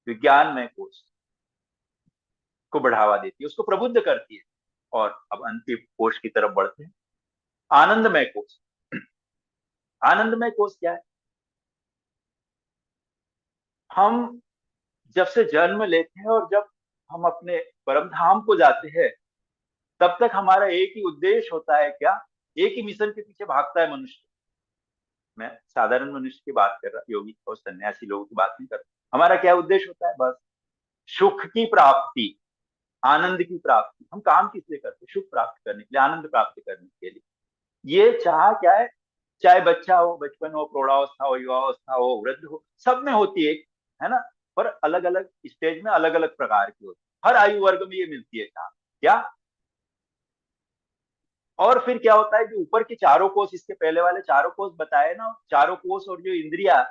Speaker 3: विज्ञान में कोष को बढ़ावा देती है, उसको प्रबुद्ध करती है। और अब अंतिम कोष की तरफ बढ़ते हैं, आनंदमय कोष। आनंदमय कोष क्या है? हम जब से जन्म लेते हैं और जब हम अपने परम धाम को जाते हैं, तब तक हमारा एक ही उद्देश्य होता है। क्या? एक ही मिशन के पीछे भागता है मनुष्य। मैं साधारण मनुष्य की बात कर रहा, योगी और सन्यासी लोगों की बात नहीं कर रहा। हमारा क्या उद्देश्य होता है? बस सुख की प्राप्ति, आनंद की प्राप्ति। हम काम किस लिए करते हैं? सुख प्राप्त करने के लिए, आनंद प्राप्त करने के लिए। ये चाह क्या है? चाहे बच्चा हो, बचपन हो, प्रौढ़ावस्था हो, युवावस्था हो, वृद्ध हो, सब में होती है ना। पर अलग अलग स्टेज में अलग अलग प्रकार की होती है, हर आयु वर्ग में ये मिलती है चाह। क्या? और फिर क्या होता है, जो ऊपर के चारों कोष, इसके पहले वाले चारों कोष बताए ना, चारों कोष और जो इंद्रिया,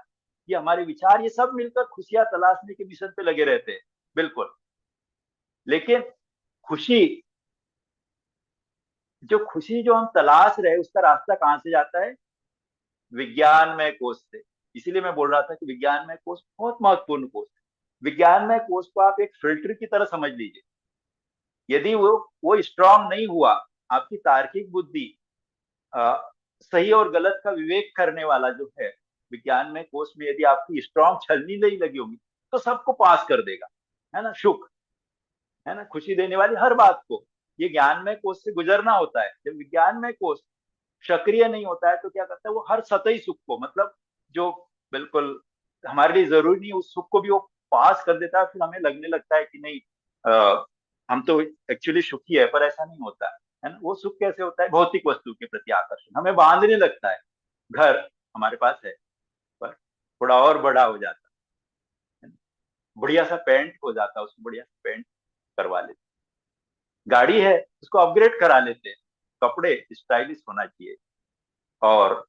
Speaker 3: ये हमारे विचार, ये सब मिलकर खुशियां तलाशने के मिशन पे लगे रहते हैं। बिल्कुल। लेकिन खुशी, जो हम तलाश रहे, उसका रास्ता कहां से जाता है? विज्ञानमय कोष से। इसीलिए मैं बोल रहा था कि विज्ञानमय कोष बहुत महत्वपूर्ण कोष है। विज्ञानमय कोष को आप एक फिल्टर की तरह समझ लीजिए। यदि वो स्ट्रांग नहीं हुआ, आपकी तार्किक बुद्धि, अ, सही और गलत का विवेक करने वाला जो है, विज्ञान में कोर्स में यदि आपकी स्ट्रांग छलनी नहीं लगी होगी, तो सबको पास कर देगा, है ना। सुख, है ना, खुशी देने वाली हर बात को ये ज्ञान में कोष से गुजरना होता है। जब विज्ञान में कोष सक्रिय नहीं होता है, तो क्या करता है, वो हर सतही सुख को, मतलब जो बिल्कुल हमारे लिए जरूरी नहीं, उस सुख को भी वो पास कर देता है। फिर हमें लगने लगता है कि नहीं, हम तो एक्चुअली सुखी है, पर ऐसा नहीं होता है ना। वो सुख कैसे होता है? भौतिक वस्तु के प्रति आकर्षण हमें बांधने लगता है। घर हमारे पास है, पर थोड़ा और बड़ा हो जाता है, बढ़िया सा पेंट हो जाता है, उसको बढ़िया सा पेंट करवा लेते। गाड़ी है, उसको अपग्रेड करा लेते हैं। कपड़े स्टाइलिश होना चाहिए, और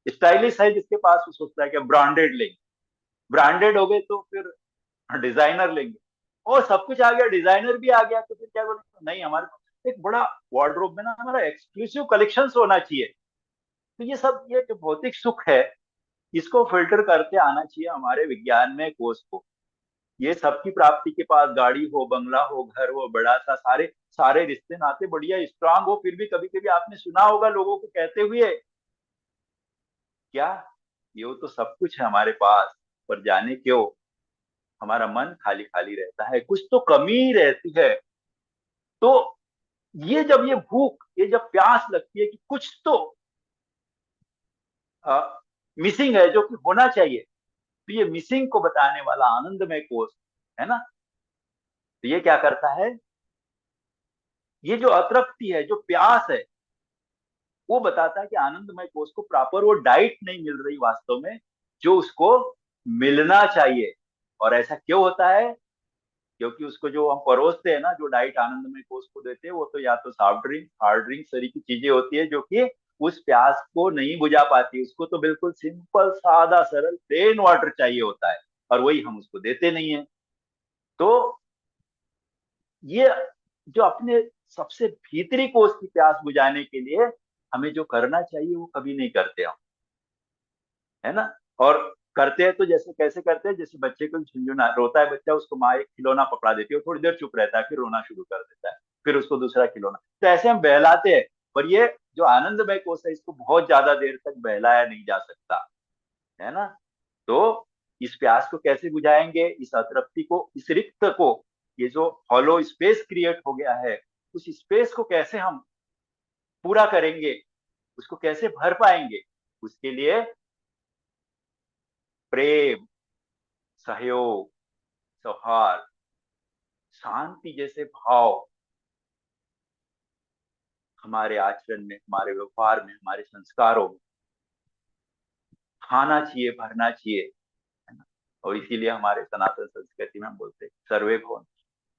Speaker 3: स्टाइलिश है जिसके पास, वो सोचता है कि ब्रांडेड लेंगे, ब्रांडेड हो गए तो फिर डिजाइनर लेंगे, और सब कुछ आ गया, डिजाइनर भी आ गया, तो फिर क्या बोलेंगे? नहीं, हमारे पास एक बड़ा वार्डरोब में ना हमारा एक्सक्लूसिव कलेक्शन होना चाहिए। तो ये सब, ये जो भौतिक सुख है, इसको फिल्टर करते आना चाहिए हमारे विज्ञान में कोष को। ये सबकी प्राप्ति के पास गाड़ी हो, बंगला हो, घर हो, बड़ा सा, सारे सारे रिश्ते नाते बढ़िया स्ट्रांग हो, फिर भी कभी कभी आपने सुना होगा लोगों को कहते हुए, क्या ये तो सब कुछ है हमारे पास, पर जाने क्यों हमारा मन खाली खाली रहता है, कुछ तो कमी रहती है। तो ये जब ये भूख, ये जब प्यास लगती है कि कुछ तो मिसिंग है, जो कि होना चाहिए, तो ये मिसिंग को बताने वाला आनंदमय कोष है ना। तो ये क्या करता है? ये जो अतृप्ति है, जो प्यास है, वो बताता है कि आनंदमय कोष को प्रॉपर वो डाइट नहीं मिल रही वास्तव में, जो उसको मिलना चाहिए। और ऐसा क्यों होता है? क्योंकि उसको जो हम परोसते हैं ना, जो डाइट आनंदमय कोष को देते हैं, वो तो या तो सॉफ्ट ड्रिंक, हार्ड ड्रिंक सरी की चीजें होती है, जो कि उस प्यास को नहीं बुझा पाती। उसको तो बिल्कुल सिंपल, सादा, सरल प्लेन वाटर चाहिए होता है, और वही हम उसको देते नहीं है। तो ये जो अपने सबसे भीतरी कोष की प्यास बुझाने के लिए हमें जो करना चाहिए, वो कभी नहीं करते हम, है ना। और करते हैं तो जैसे कैसे करते हैं, जैसे बच्चे को झुंझुना रोता है बच्चा, उसको माँ एक खिलौना पकड़ा देती है, वो थोड़ी देर चुप रहता है, फिर रोना शुरू कर देता है, फिर उसको दूसरा खिलौना। तो ऐसे हम बहलाते हैं। पर ये जो आनंदमय कोष है, इसको बहुत ज्यादा देर तक बहलाया नहीं जा सकता, है ना। तो इस प्यास को कैसे बुझाएंगे, इस अतृप्ति को, इस रिक्त को, ये जो हॉलो स्पेस क्रिएट हो गया है, उस स्पेस को कैसे हम पूरा करेंगे, उसको कैसे भर पाएंगे? उसके लिए प्रेम, सहयोग, सौहार्द, शांति जैसे भाव हमारे आचरण में, हमारे व्यवहार में, हमारे संस्कारों में खाना चाहिए, भरना चाहिए, है ना। और इसीलिए हमारे सनातन संस्कृति में हम बोलते हैं सर्वे भवन।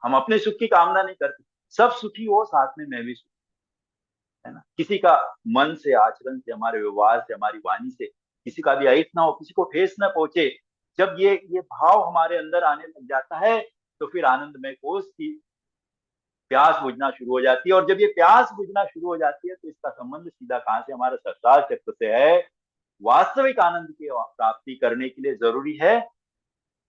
Speaker 3: हम अपने सुख की कामना नहीं करते, सब सुखी हो, साथ में मैं भी सुखी, है ना। किसी का मन से, आचरण से, हमारे व्यवहार से, हमारी वाणी से किसी का भी अहित ना हो, किसी को ठेस ना पहुंचे। जब ये भाव हमारे अंदर आने लग जाता है, तो फिर आनंदमय कोष की प्यास बुझना शुरू हो जाती है। और जब ये प्यास बुझना शुरू हो जाती है, तो इसका संबंध सीधा कहां से, हमारे सहस्त्रार चक्र से है। वास्तविक आनंद की प्राप्ति करने के लिए जरूरी है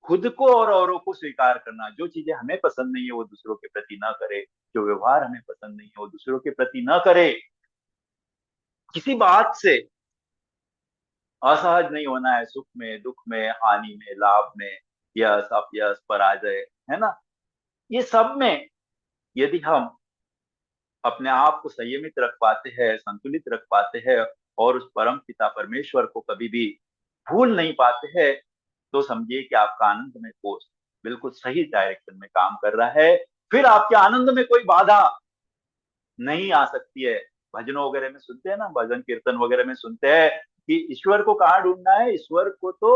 Speaker 3: खुद को और औरों को स्वीकार करना। जो चीजें हमें पसंद नहीं है, वो दूसरों के प्रति ना करे। जो व्यवहार हमें पसंद नहीं है, वो दूसरों के प्रति ना करे। किसी बात से असहज नहीं होना है, सुख में, दुख में, हानि में, लाभ में, यश अपयश, पराजय, है ना। ये सब में यदि हम अपने आप को संयमित रख पाते हैं, संतुलित रख पाते हैं, और उस परम पिता परमेश्वर को कभी भी भूल नहीं पाते हैं, तो समझिए कि आपका आनंदमय कोष बिल्कुल सही डायरेक्शन में काम कर रहा है। फिर आपके आनंद में कोई बाधा नहीं आ सकती है। भजनों वगैरह में सुनते हैं ना, भजन कीर्तन वगैरह में सुनते हैं कि ईश्वर को कहाँ ढूंढना है। ईश्वर को तो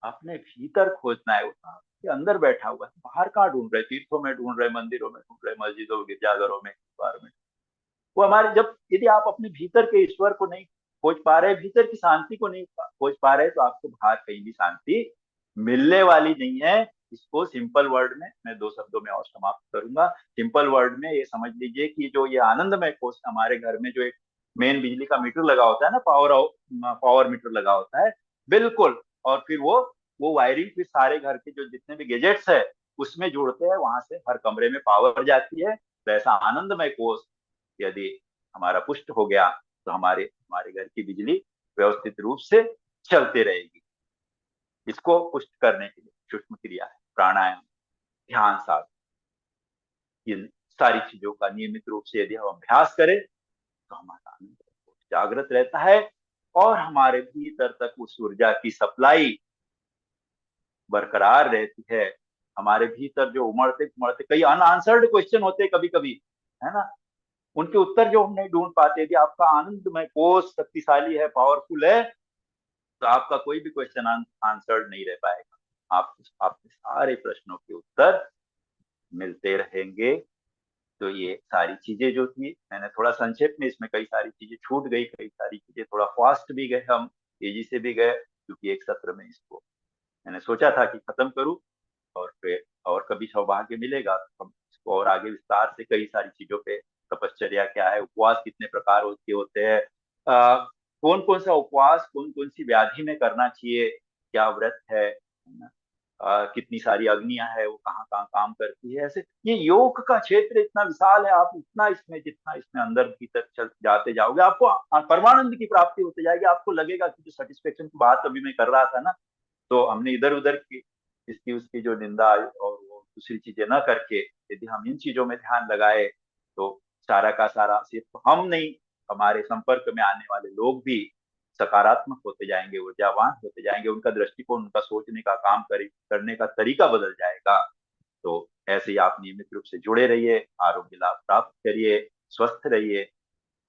Speaker 3: अपने भीतर खोजना है, वो तो आपके अंदर बैठा हुआ है। बाहर कहाँ ढूंढ रहे, तीर्थों में ढूंढ रहे, मंदिरों में ढूंढ रहे, मस्जिदों, गिरजाघरों में, द्वार में। वो हमारे, जब यदि आप अपने भीतर के ईश्वर को नहीं खोज पा रहे, भीतर की शांति को नहीं खोज पा रहे, तो आपको बाहर कहीं भी शांति मिलने वाली नहीं है। इसको सिंपल वर्ड में मैं दो शब्दों में और समाप्त करूंगा। सिंपल वर्ड में ये समझ लीजिए कि जो ये आनंदमय कोष हमारे घर में जो एक मेन बिजली का मीटर लगा होता है ना, पावर मीटर लगा होता है, बिल्कुल। और फिर वो वायरिंग फिर सारे घर के जो जितने भी गैजेट्स है उसमें जुड़ते हैं, वहां से हर कमरे में पावर जाती है। तो ऐसा आनंदमय कोष यदि हमारा पुष्ट हो गया, तो हमारे हमारे घर की बिजली व्यवस्थित रूप से चलते रहेगी। इसको पुष्ट करने के लिए सूक्ष्म क्रिया है, प्राणायाम, ध्यान साधना, इन सारी चीजों का नियमित रूप से यदि हम अभ्यास करें, तो हमारा आनंद जागृत रहता है, और हमारे भीतर तक उस ऊर्जा की सप्लाई बरकरार रहती है। हमारे भीतर जो उमड़ते उमड़ते कई अनआंसर्ड क्वेश्चन होते हैं कभी कभी, है ना, उनके उत्तर जो हम नहीं ढूंढ पाते। यदि आपका आनंदमय कोष शक्तिशाली है, पावरफुल है, तो आपका कोई भी क्वेश्चन आंसर्ड नहीं रह पाएगा। आप आपके सारे प्रश्नों के उत्तर मिलते रहेंगे। तो ये सारी चीजें जो थी, मैंने थोड़ा संक्षेप में, इसमें कई सारी चीजें छूट गई, कई सारी चीजें थोड़ा फास्ट भी गए हम, तेजी से भी गए, क्योंकि एक सत्र में इसको मैंने सोचा था कि खत्म करूं। और फिर और कभी सौभाग्य मिलेगा तो हम इसको और आगे विस्तार से कई सारी चीजों पे, तपश्चर्या क्या है, उपवास कितने प्रकार के होते हैं, कौन कौन सा उपवास कौन कौन सी व्याधि में करना चाहिए, क्या व्रत है ना, कितनी सारी अग्नियां है, वो कहाँ कहाँ काम करती है। ऐसे ये योग का क्षेत्र इतना विशाल है, आप उतना इसमें, जितना इसमें अंदर भीतर चल जाते जाओगे, आपको परमानंद की प्राप्ति होती जाएगी। आपको लगेगा कि जो सेटिस्फेक्शन की बात अभी मैं कर रहा था ना, तो हमने इधर उधर की इसकी उसकी जो निंदा और वो दूसरी चीजें ना करके, यदि हम इन चीजों में ध्यान लगाए, तो सारा का सारा सिर्फ हम नहीं, हमारे संपर्क में आने वाले लोग भी सकारात्मक होते जाएंगे, ऊर्जावान होते जाएंगे। उनका दृष्टिकोण, उनका सोचने का, काम करने का तरीका बदल जाएगा। तो ऐसे ही आप नियमित रूप से जुड़े रहिए, आरोग्य लाभ प्राप्त करिए, स्वस्थ रहिए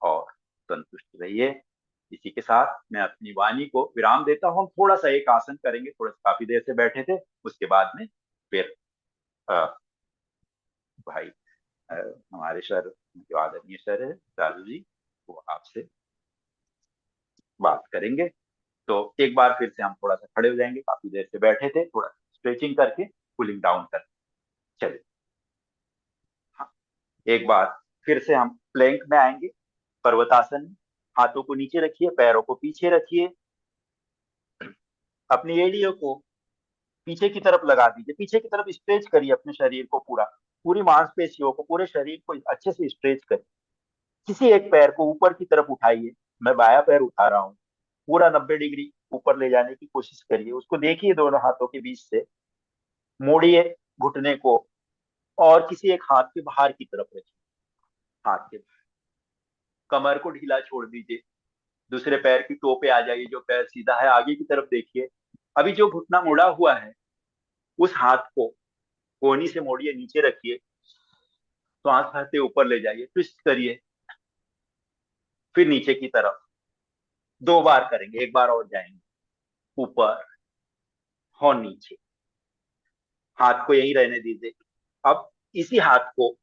Speaker 3: और संतुष्ट रहिए। इसी के साथ मैं अपनी वाणी को विराम देता हूँ। हम थोड़ा सा एक आसन करेंगे, थोड़ा सा, काफी देर से बैठे थे, उसके बाद में फिर भाई हमारे सर, जो आदरणीय सर है राजू जी, वो आपसे बात करेंगे। तो एक बार फिर से हम थोड़ा सा खड़े हो जाएंगे, काफी देर से बैठे थे, थोड़ा स्ट्रेचिंग करके कूलिंग डाउन कर। चलिए, हाँ, एक बार फिर से हम प्लैंक में आएंगे, पर्वतासन में। हाथों को नीचे रखिए, पैरों को पीछे रखिए, अपनी एड़ियों को पीछे की तरफ लगा दीजिए, पीछे की तरफ स्ट्रेच करिए अपने शरीर को, पूरा पूरी मांसपेशियों को, पूरे शरीर को अच्छे से स्ट्रेच करिए। किसी एक पैर को ऊपर की तरफ उठाइए, मैं बायां पैर उठा रहा हूँ, पूरा 90 डिग्री ऊपर ले जाने की कोशिश करिए, उसको देखिए दोनों हाथों के बीच से, मोड़िए घुटने को, और किसी एक हाथ के बाहर की तरफ रखिए, हाथ के कमर को ढीला छोड़ दीजिए, दूसरे पैर की टो पे आ जाइए, जो पैर सीधा है आगे की तरफ देखिए। अभी जो घुटना मुड़ा हुआ है, उस हाथ को कोहनी से मोड़िए, नीचे रखिए, श्वास भरते ऊपर ले जाइए, ट्विस्ट करिए, फिर नीचे की तरफ 2 बार करेंगे, एक बार और जाएंगे, ऊपर और नीचे। हाथ को यहीं रहने दीजिए। अब इसी हाथ को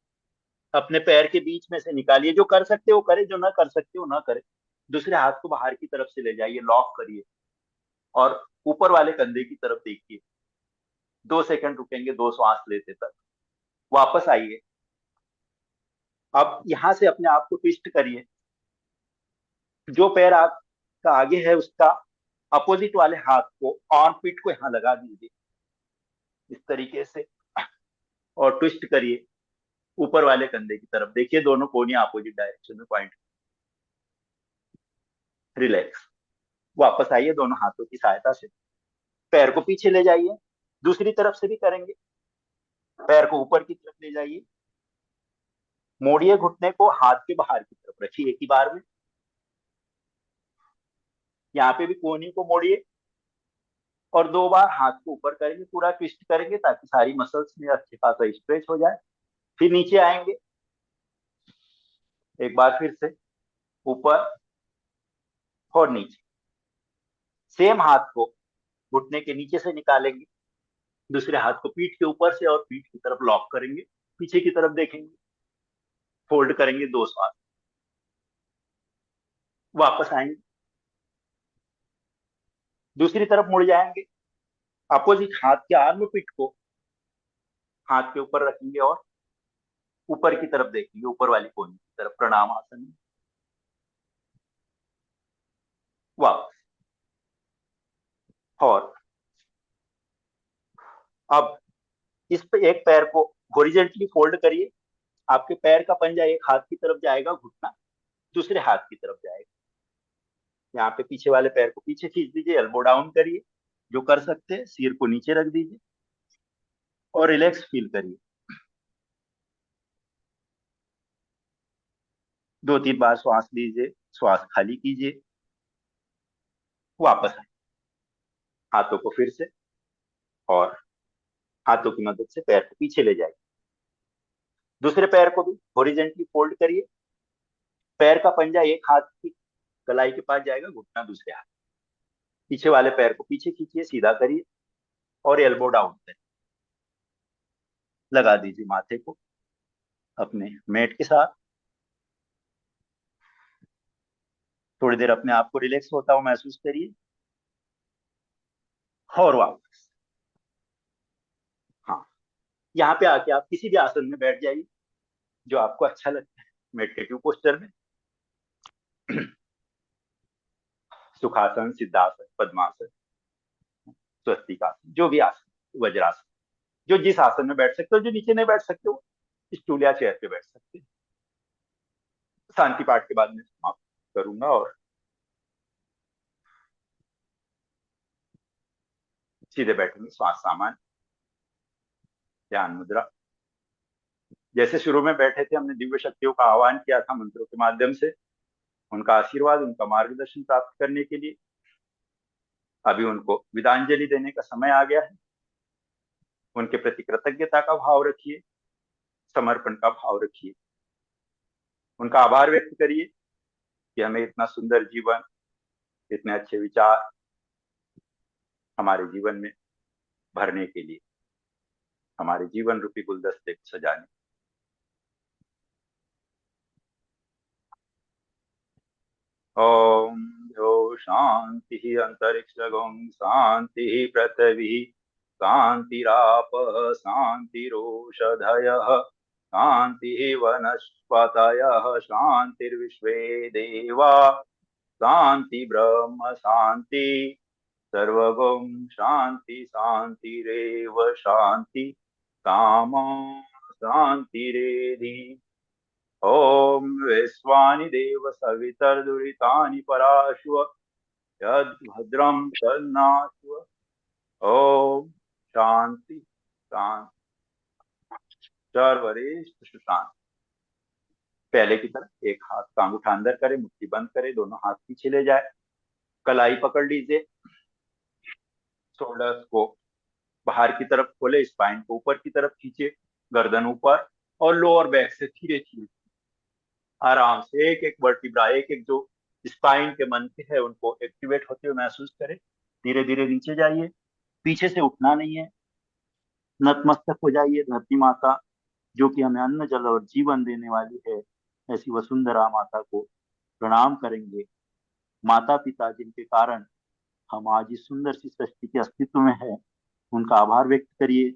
Speaker 3: अपने पैर के बीच में से निकालिए, जो कर सकते हो करे, जो ना कर सकते हो ना करे। दूसरे हाथ को बाहर की तरफ से ले जाइए, लॉक करिए, और ऊपर वाले कंधे की तरफ देखिए। 2 सेकंड रुकेंगे, 2 श्वास लेते तक, वापस आइए। अब यहां से अपने आप को ट्विस्ट करिए, जो पैर आपका आगे है उसका अपोजिट वाले हाथ को, ऑन पीठ को यहां लगा दीजिए इस तरीके से, और ट्विस्ट करिए, ऊपर वाले कंधे की तरफ देखिए, दोनों कोनियां अपोजिट डायरेक्शन में पॉइंट। रिलैक्स, वापस आइए, दोनों हाथों की सहायता से पैर को पीछे ले जाइए, दूसरी तरफ से भी करेंगे, पैर को ऊपर की तरफ ले जाइए, मोड़िए घुटने को, हाथ के बाहर की तरफ रखिए एक ही बार में। यहाँ पे भी कोहनी को मोड़िए, और 2 बार हाथ को ऊपर करेंगे, पूरा ट्विस्ट करेंगे ताकि सारी मसल्स में अच्छे खासा स्ट्रेच हो जाए। फिर नीचे आएंगे, एक बार फिर से ऊपर और नीचे। सेम हाथ को घुटने के नीचे से निकालेंगे, दूसरे हाथ को पीठ के ऊपर से और पीठ की तरफ लॉक करेंगे, पीछे की तरफ देखेंगे, फोल्ड करेंगे, 2 श्वास, वापस आएंगे, दूसरी तरफ मुड़ जाएंगे, अपोजिट हाथ के आर्म पिट को हाथ के ऊपर रखेंगे, और ऊपर की तरफ देखेंगे, ऊपर वाली कोनी की तरफ, प्रणाम आसन में। वापस, और अब इस पे एक पैर को हॉरिजेंटली फोल्ड करिए, आपके पैर का पंजा एक हाथ की तरफ जाएगा, घुटना दूसरे हाथ की तरफ जाएगा। यहाँ पे पीछे वाले पैर को पीछे खींच दीजिए, एल्बो डाउन करिए, जो कर सकते हैं, सिर को नीचे रख दीजिए, और रिलैक्स फील करिए। 2-3 बार श्वास लीजिए, श्वास खाली कीजिए, वापस आए, हाथों को फिर से, और हाथों की मदद से पैर को पीछे ले जाइए, दूसरे पैर को भी हॉरिजेंटली फोल्ड करिए, पैर का पंजा एक हाथ की कलाई के पास जाएगा, घुटना दूसरे हाथ, पीछे वाले पैर को पीछे खींचिए, सीधा करिए, और एल्बो डाउन करिए, लगा दीजिए माथे को अपने मेट के साथ। थोड़ी देर अपने आप को रिलैक्स होता हुआ महसूस करिए, और वापस। हाँ, यहाँ पे आके आप किसी भी आसन में बैठ जाइए जो आपको अच्छा लगता है, मेडिटेटिव पोस्टर में, सुखासन, सिद्धासन, पद्मासन, स्वस्तिकासन, जो भी आसन, वज्रासन, जो जिस आसन में बैठ सकते हो, जो नीचे नहीं बैठ सकते हो, स्टूल या चेयर पे बैठ सकते हैं। शांति पाठ के बाद मैं समाप्त करूंगा, और सीधे बैठेंगे, श्वास सामान्य, ध्यान मुद्रा। जैसे शुरू में बैठे थे, हमने दिव्य शक्तियों का आह्वान किया था मंत्रों के माध्यम से, उनका आशीर्वाद, उनका मार्गदर्शन प्राप्त करने के लिए अभी उनको विदांजलि देने का समय आ गया है। उनके प्रति कृतज्ञता का भाव रखिए, समर्पण का भाव रखिए, उनका आभार व्यक्त करिए कि हमें इतना सुंदर जीवन, इतने अच्छे विचार हमारे जीवन में भरने के लिए। हमारे जीवन रूपी गुलदस्ते को सजाने। ओम यो शांति अंतरिक्षगं शांति पृथ्वी शांतिराप शांतिरोषधयः शांति वनस्पतयः शांतिर्विश्वे देवा शांति ब्रह्म शांति सर्वगं शांति शांतिरेव शांति कामा शांतिरेधि। ओम विश्वानि देव सवितर्दुरितानि पराश्व यद् भद्रं तन्नाश्व। ओम शांति शांति सर्वरेष्ठ सुशांति। पहले की तरह एक हाथ का अंगूठा अंदर करे, मुट्ठी बंद करे, दोनों हाथ पीछे ले जाए, कलाई पकड़ लीजिए, शोल्डर्स को बाहर की तरफ खोले, स्पाइन को ऊपर की तरफ खींचे, गर्दन ऊपर, और लोअर बैक से धीरे धीरे आराम से एक एक वर्टिब्रा, एक एक जो स्पाइन के मनके है उनको एक्टिवेट होते हुए महसूस करें। धीरे धीरे नीचे जाइए, पीछे से उठना नहीं है, नतमस्तक हो जाइए। धरती माता जो कि हमें अन्न जल और जीवन देने वाली है, ऐसी वसुंधरा माता को प्रणाम करेंगे। माता पिता जिनके कारण हम आज इस सुंदर सी सृष्टि के अस्तित्व में है, उनका आभार व्यक्त करिए।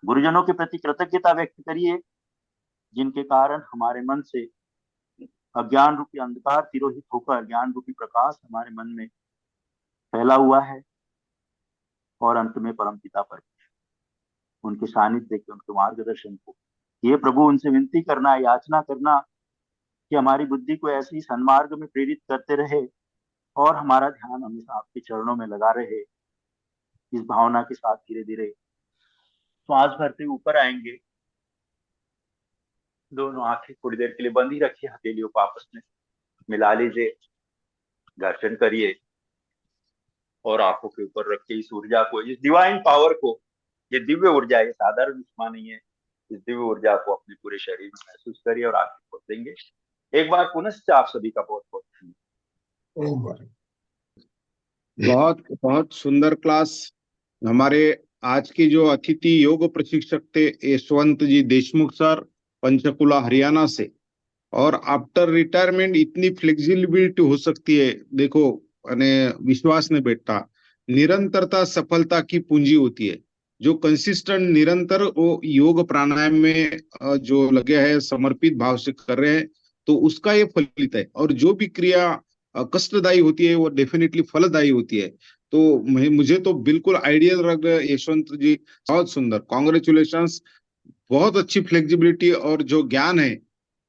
Speaker 3: गुरुजनों के प्रति कृतज्ञता व्यक्त करिए, जिनके कारण हमारे मन से अज्ञान रूपी अंधकार तिरोहित होकर ज्ञान रूपी प्रकाश हमारे मन में फैला हुआ है। और अंत में परमपिता पर उनके सानिध्य के, उनके मार्गदर्शन को, ये प्रभु उनसे विनती करना, याचना करना कि हमारी बुद्धि को ऐसे ही सन्मार्ग में प्रेरित करते रहे और हमारा ध्यान हमेशा आपके चरणों में लगा रहे। इस भावना के साथ धीरे धीरे श्वास भरते ऊपर आएंगे। दोनों आंखें थोड़ी देर के लिए बंद ही रखिए, हथेलियों को आपस में मिला लीजिए, घर्षण करिए और आंखों के ऊपर रख के इस ऊर्जा को, इस डिवाइन पावर को, ये दिव्य ऊर्जा, ये साधारण उष्मा नहीं है, इस दिव्य ऊर्जा को अपने पूरे शरीर में महसूस करिए और आंखें खोल देंगे। एक बार पुनश्च आप सभी का बहुत बहुत धन्यवाद।
Speaker 1: बहुत बहुत सुंदर क्लास। हमारे आज के जो अतिथि योग प्रशिक्षक थे यशवंत जी देशमुख सर, पंचकुला हरियाणा से। और आफ्टर रिटायरमेंट इतनी फ्लेक्सिबिलिटी हो सकती है, देखो अने विश्वास नहीं बैठता। निरंतरता सफलता की पूंजी होती है। जो कंसिस्टेंट निरंतर वो योग प्राणायाम में जो लगे हैं, समर्पित भाव से कर रहे हैं, तो उसका ये फलित है। और जो भी क्रिया कष्टदायी होती है वो डेफिनेटली फलदायी होती है। तो मुझे तो बिल्कुल आइडियल लग रहा है यशवंत जी, बहुत सुंदर, कॉन्ग्रेचुलेशंस। बहुत अच्छी फ्लेक्सिबिलिटी और जो ज्ञान है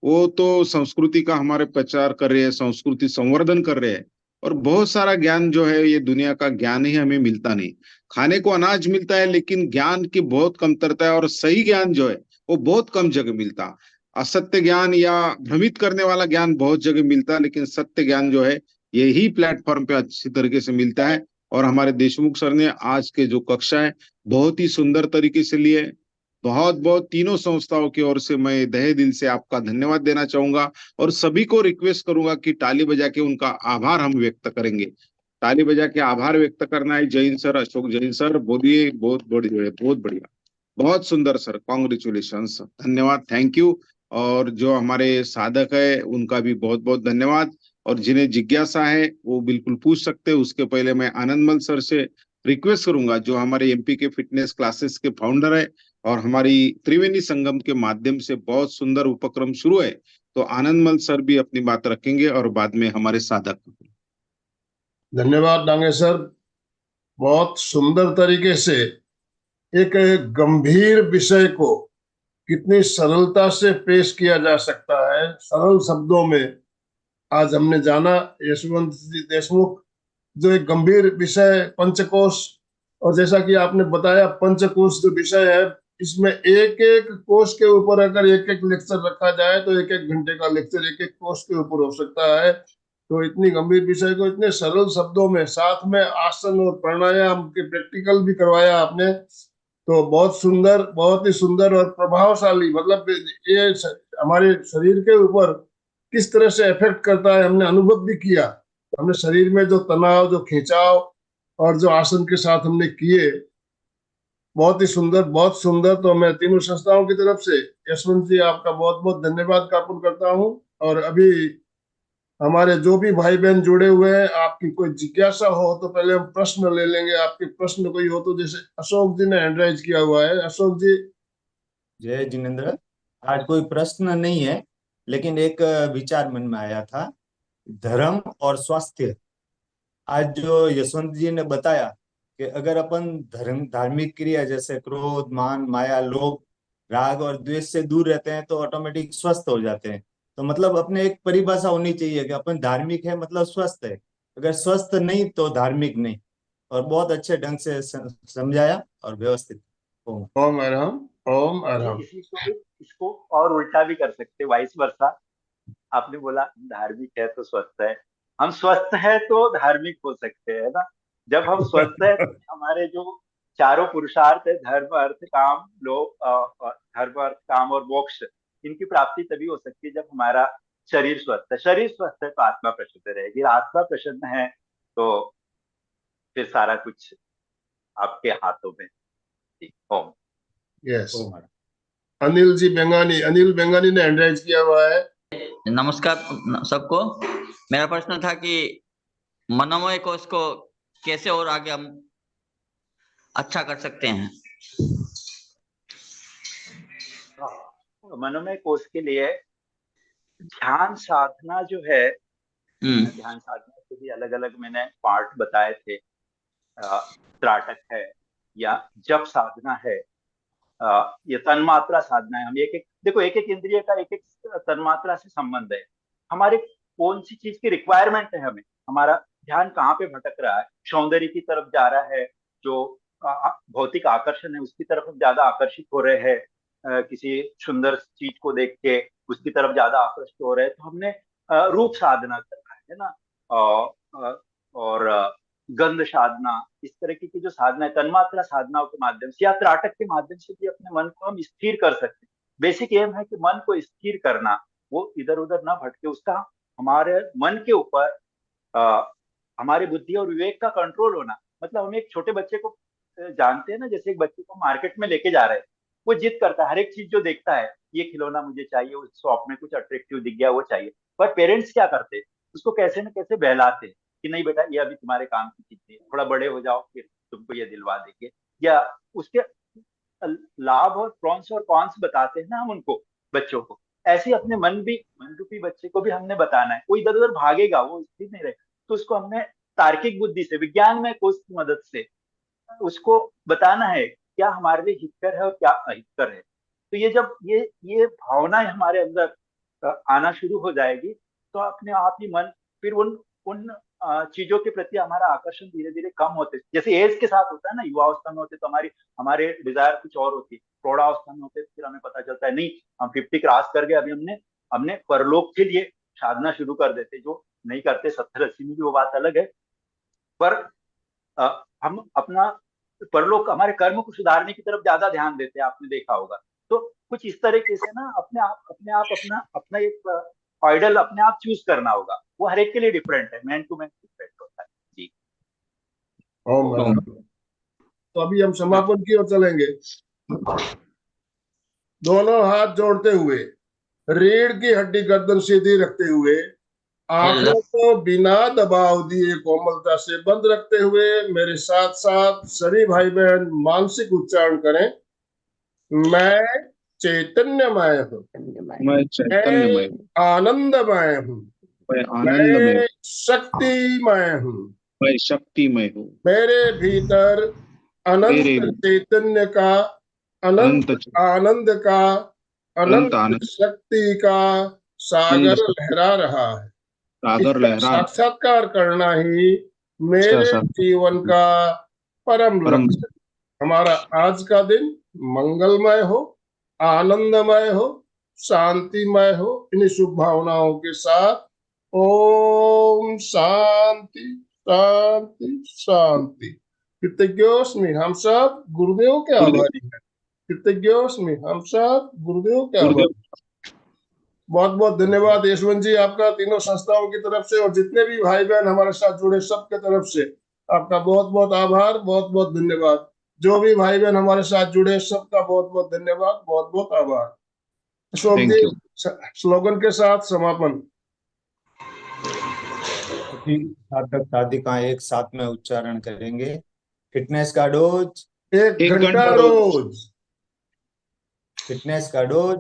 Speaker 1: वो तो संस्कृति का हमारे प्रचार कर रहे हैं, संस्कृति संवर्धन कर रहे हैं। और बहुत सारा ज्ञान जो है, ये दुनिया का ज्ञान ही हमें मिलता नहीं। खाने को अनाज मिलता है लेकिन ज्ञान की बहुत कमतरता है, और सही ज्ञान जो है वो बहुत कम जगह मिलता। असत्य ज्ञान या भ्रमित करने वाला ज्ञान बहुत जगह मिलता है, लेकिन सत्य ज्ञान जो है यही प्लेटफॉर्म पे अच्छी तरीके से मिलता है। और हमारे देशमुख सर ने आज के जो कक्षा है बहुत ही सुंदर तरीके से लिए। बहुत बहुत तीनों संस्थाओं की ओर से मैं तहे दिल से आपका धन्यवाद देना चाहूंगा। और सभी को रिक्वेस्ट करूंगा कि ताली बजा के उनका आभार हम व्यक्त करेंगे। ताली बजा के आभार व्यक्त करना है। जैन सर, अशोक जैन सर, बोलिए। बहुत बढ़िया, बहुत बढ़िया, बहुत सुंदर सर, कॉन्ग्रेचुलेशंस, धन्यवाद, थैंक यू। और जो हमारे साधक है उनका भी बहुत बहुत धन्यवाद। और जिन्हें जिज्ञासा है वो बिल्कुल पूछ सकते हैं। उसके पहले मैं आनंदमल सर से रिक्वेस्ट करूंगा, जो हमारे एमपी के फिटनेस क्लासेस के फाउंडर है और हमारी त्रिवेणी संगम के माध्यम से बहुत सुंदर उपक्रम शुरू है, तो आनंदमल सर भी अपनी बात रखेंगे और बाद में हमारे साधक।
Speaker 2: धन्यवाद डांगे सर, बहुत सुंदर तरीके से एक गंभीर विषय को कितनी सरलता से पेश किया जा सकता है, सरल शब्दों में आज हमने जाना। यशवंत जी देशमुख, जो एक गंभीर विषय पंचकोश, और जैसा कि आपने बताया पंचकोश जो विषय है, इसमें एक एक कोश के ऊपर अगर एक एक लेक्चर रखा जाए तो एक एक घंटे का लेक्चर एक एक कोश के ऊपर हो सकता है। तो इतनी गंभीर विषय को इतने सरल शब्दों में, साथ में आसन और प्राणायाम के प्रैक्टिकल भी करवाया आपने, तो बहुत सुंदर, बहुत ही सुंदर और प्रभावशाली। मतलब ये हमारे शरीर के ऊपर किस तरह से इफेक्ट करता है हमने अनुभव भी किया। हमने शरीर में जो तनाव, जो खिंचाव और जो आसन के साथ हमने किए, बहुत ही सुंदर, बहुत सुंदर। तो मैं तीनों संस्थाओं की तरफ से यशवंत जी आपका बहुत बहुत धन्यवाद ज्ञापन करता हूँ। और अभी हमारे जो भी भाई बहन जुड़े हुए हैं, आपकी कोई जिज्ञासा हो तो पहले हम प्रश्न ले लेंगे। आपके प्रश्न कोई हो तो, जैसे अशोक जी ने हैंड राइज किया हुआ है। अशोक जी।
Speaker 4: जय जिनेन्द्र। आज कोई प्रश्न नहीं है, लेकिन एक विचार मन में आया था, धर्म और स्वास्थ्य। आज जो यशवंत जी ने बताया कि अगर अपन धार्मिक क्रिया जैसे क्रोध, मान, माया, लोभ, राग और द्वेष से दूर रहते हैं तो ऑटोमेटिक स्वस्थ हो जाते हैं। तो मतलब अपने एक परिभाषा होनी चाहिए कि अपन धार्मिक है मतलब स्वस्थ है, अगर स्वस्थ नहीं तो धार्मिक नहीं। और बहुत अच्छे ढंग से समझाया और व्यवस्थित।
Speaker 2: ओम अरहम, ओम अरहम।
Speaker 3: इसी को इसको और उल्टा भी कर सकते, वाइस वर्सा। आपने बोला धार्मिक है तो स्वस्थ है, हम स्वस्थ है तो धार्मिक हो सकते हैं ना। जब हम स्वस्थ है तो हमारे जो चारों पुरुषार्थ है, धर्म अर्थ काम, धर्म अर्थ काम और मोक्ष, इनकी प्राप्ति तभी हो सकती है जब हमारा शरीर स्वस्थ है। शरीर स्वस्थ है तो आत्मा प्रसन्न रहेगी, आत्मा प्रसन्न है तो फिर सारा कुछ आपके हाथों में। ओम।
Speaker 2: यस। अनिल जी बेंगानी, अनिल बेंगानी ने हैंड राइज किया हुआ है।
Speaker 5: नमस्कार सबको। मेरा प्रश्न था कि मनोमय कोश को कैसे और आगे हम अच्छा कर सकते हैं।
Speaker 3: मनोमय कोश के लिए ध्यान साधना जो है, ध्यान साधना के भी अलग अलग मैंने पार्ट बताए थे। त्राटक है या जप साधना है, ये तन्मात्रा साधना है। हम एक एक देखो, एक एक इंद्रिय का एक एक तन्मात्रा से संबंध है। हमारे कौन सी चीज की रिक्वायरमेंट है, हमें हमारा ध्यान कहाँ पे भटक रहा है, सौंदर्य की तरफ जा रहा है, जो भौतिक आकर्षण है उसकी तरफ हम ज्यादा आकर्षित हो रहे हैं, किसी सुंदर चीज को देख के उसकी तरफ ज्यादा आकर्षित हो रहे हैं, तो हमने रूप साधना करना है ना। और गंध साधना, इस तरह की जो साधना है तन्मात्रा साधनाओं के माध्यम से या त्राटक के माध्यम से भी अपने मन को हम स्थिर कर सकते हैं। बेसिक एम है कि मन को स्थिर करना, वो इधर उधर ना भटके, उसका हमारे मन के ऊपर हमारे बुद्धि और विवेक का कंट्रोल होना। मतलब हम एक छोटे बच्चे को जानते हैं ना, जैसे एक बच्चे को मार्केट में लेके जा रहे हैं, वो जिद करता है, हर एक चीज जो देखता है, ये खिलौना मुझे चाहिए, उस शॉप में कुछ अट्रैक्टिव दिख गया वो चाहिए। पर पेरेंट्स क्या करते हैं, उसको कैसे न कैसे बहलाते हैं कि नहीं बेटा ये अभी तुम्हारे काम की चीज नहीं, थोड़ा बड़े हो जाओ फिर तुमको ये दिलवा देंगे, या उसके लाभ और प्रॉन्स और कॉन्स बताते हैं ना हम उनको, बच्चों को। ऐसे अपने मन रूपी बच्चे को भी हमने बताना है। वो इधर उधर भागेगा, वो स्थिर नहीं रहेगा, तो उसको हमने तार्किक बुद्धि से, विज्ञान में कोश की मदद से उसको बताना है क्या हमारे लिए हितकर है और क्या अहितकर है। तो ये जब ये भावनाएं हमारे अंदर आना शुरू हो जाएगी तो अपने आप ही मन फिर उन चीजों के प्रति हमारा आकर्षण धीरे धीरे कम होते, जैसे एज के साथ होता है ना। युवावस्था में होते तो हमारे डिजायर कुछ और होती है, प्रौढ़ावस्था में होते तो फिर हमें पता चलता है नहीं हम 50 क्रॉस कर गए, अभी हमने परलोक के लिए साधना शुरू कर देते। जो नहीं करते 70-80 में भी वो बात अलग है, पर हम अपना परलोक, हमारे कर्म को सुधारने की तरफ ज्यादा ध्यान देते हैं, आपने देखा होगा। तो कुछ इस तरीके से ना अपने आप अपना एक आइडल अपने आप चूज करना होगा। वो हर एक के लिए डिफरेंट है, मैन टू मैन डिफरेंट होता है जी।
Speaker 2: तो अभी हम समापन की ओर चलेंगे। दोनों हाथ जोड़ते हुए, रीढ़ की हड्डी गर्दन सीधी रखते हुए, आंखों को बिना दबाव दिए कोमलता से बंद रखते हुए मेरे साथ साथ सभी भाई बहन मानसिक उच्चारण करें। मैं चैतन्यमय हूँ,
Speaker 1: मैं चैतन्यमय हूँ,
Speaker 2: आनंदमय हूँ,
Speaker 1: मैं आनंदमय हूँ,
Speaker 2: शक्तिमय हूँ,
Speaker 1: मैं शक्तिमय हूँ।
Speaker 2: मेरे भीतर अनंत चैतन्य का, अनंत आनंद का, अनंत शक्ति का सागर लहरा रहा है।
Speaker 1: सागर लहरा
Speaker 2: साक्षात्कार करना ही मेरे जीवन का परम लक्ष्य। हमारा आज का दिन मंगलमय हो, आनंदमय हो, शांतिमय हो। इन्हीं शुभ भावनाओं के साथ ओम शांति शांति शांति। कृतज्ञोस्मि, हम सब गुरुदेव के आभारी हैं। कृतज्ञोस्मि, हम सब गुरुदेव के आभारी। बहुत बहुत धन्यवाद यशवंत जी आपका, तीनों संस्थाओं की तरफ से और जितने भी भाई बहन हमारे साथ जुड़े सबके तरफ से आपका बहुत बहुत आभार, बहुत बहुत धन्यवाद। जो भी भाई बहन हमारे साथ जुड़े सबका बहुत बहुत धन्यवाद, बहुत बहुत आभार। Ashok
Speaker 1: Thank
Speaker 2: ji,
Speaker 1: you.
Speaker 2: Slogan के साथ समापन।
Speaker 4: सभी साधक साधिका एक साथ में उच्चारण करेंगे। फिटनेस का डोज,
Speaker 2: एक
Speaker 1: एक
Speaker 2: घंटा
Speaker 1: घंटा
Speaker 2: रोज,
Speaker 4: फिटनेस का डोज,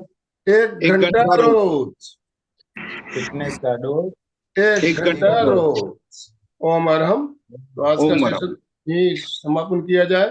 Speaker 2: एक
Speaker 1: एक
Speaker 2: घंटा
Speaker 1: घंटा
Speaker 2: रोज,
Speaker 4: फिटनेस का डोज,
Speaker 2: एक घंटा रोज। ओम अरहम। तो आज का
Speaker 1: ओम अरहम।
Speaker 2: सेशन ही समापन किया जाए।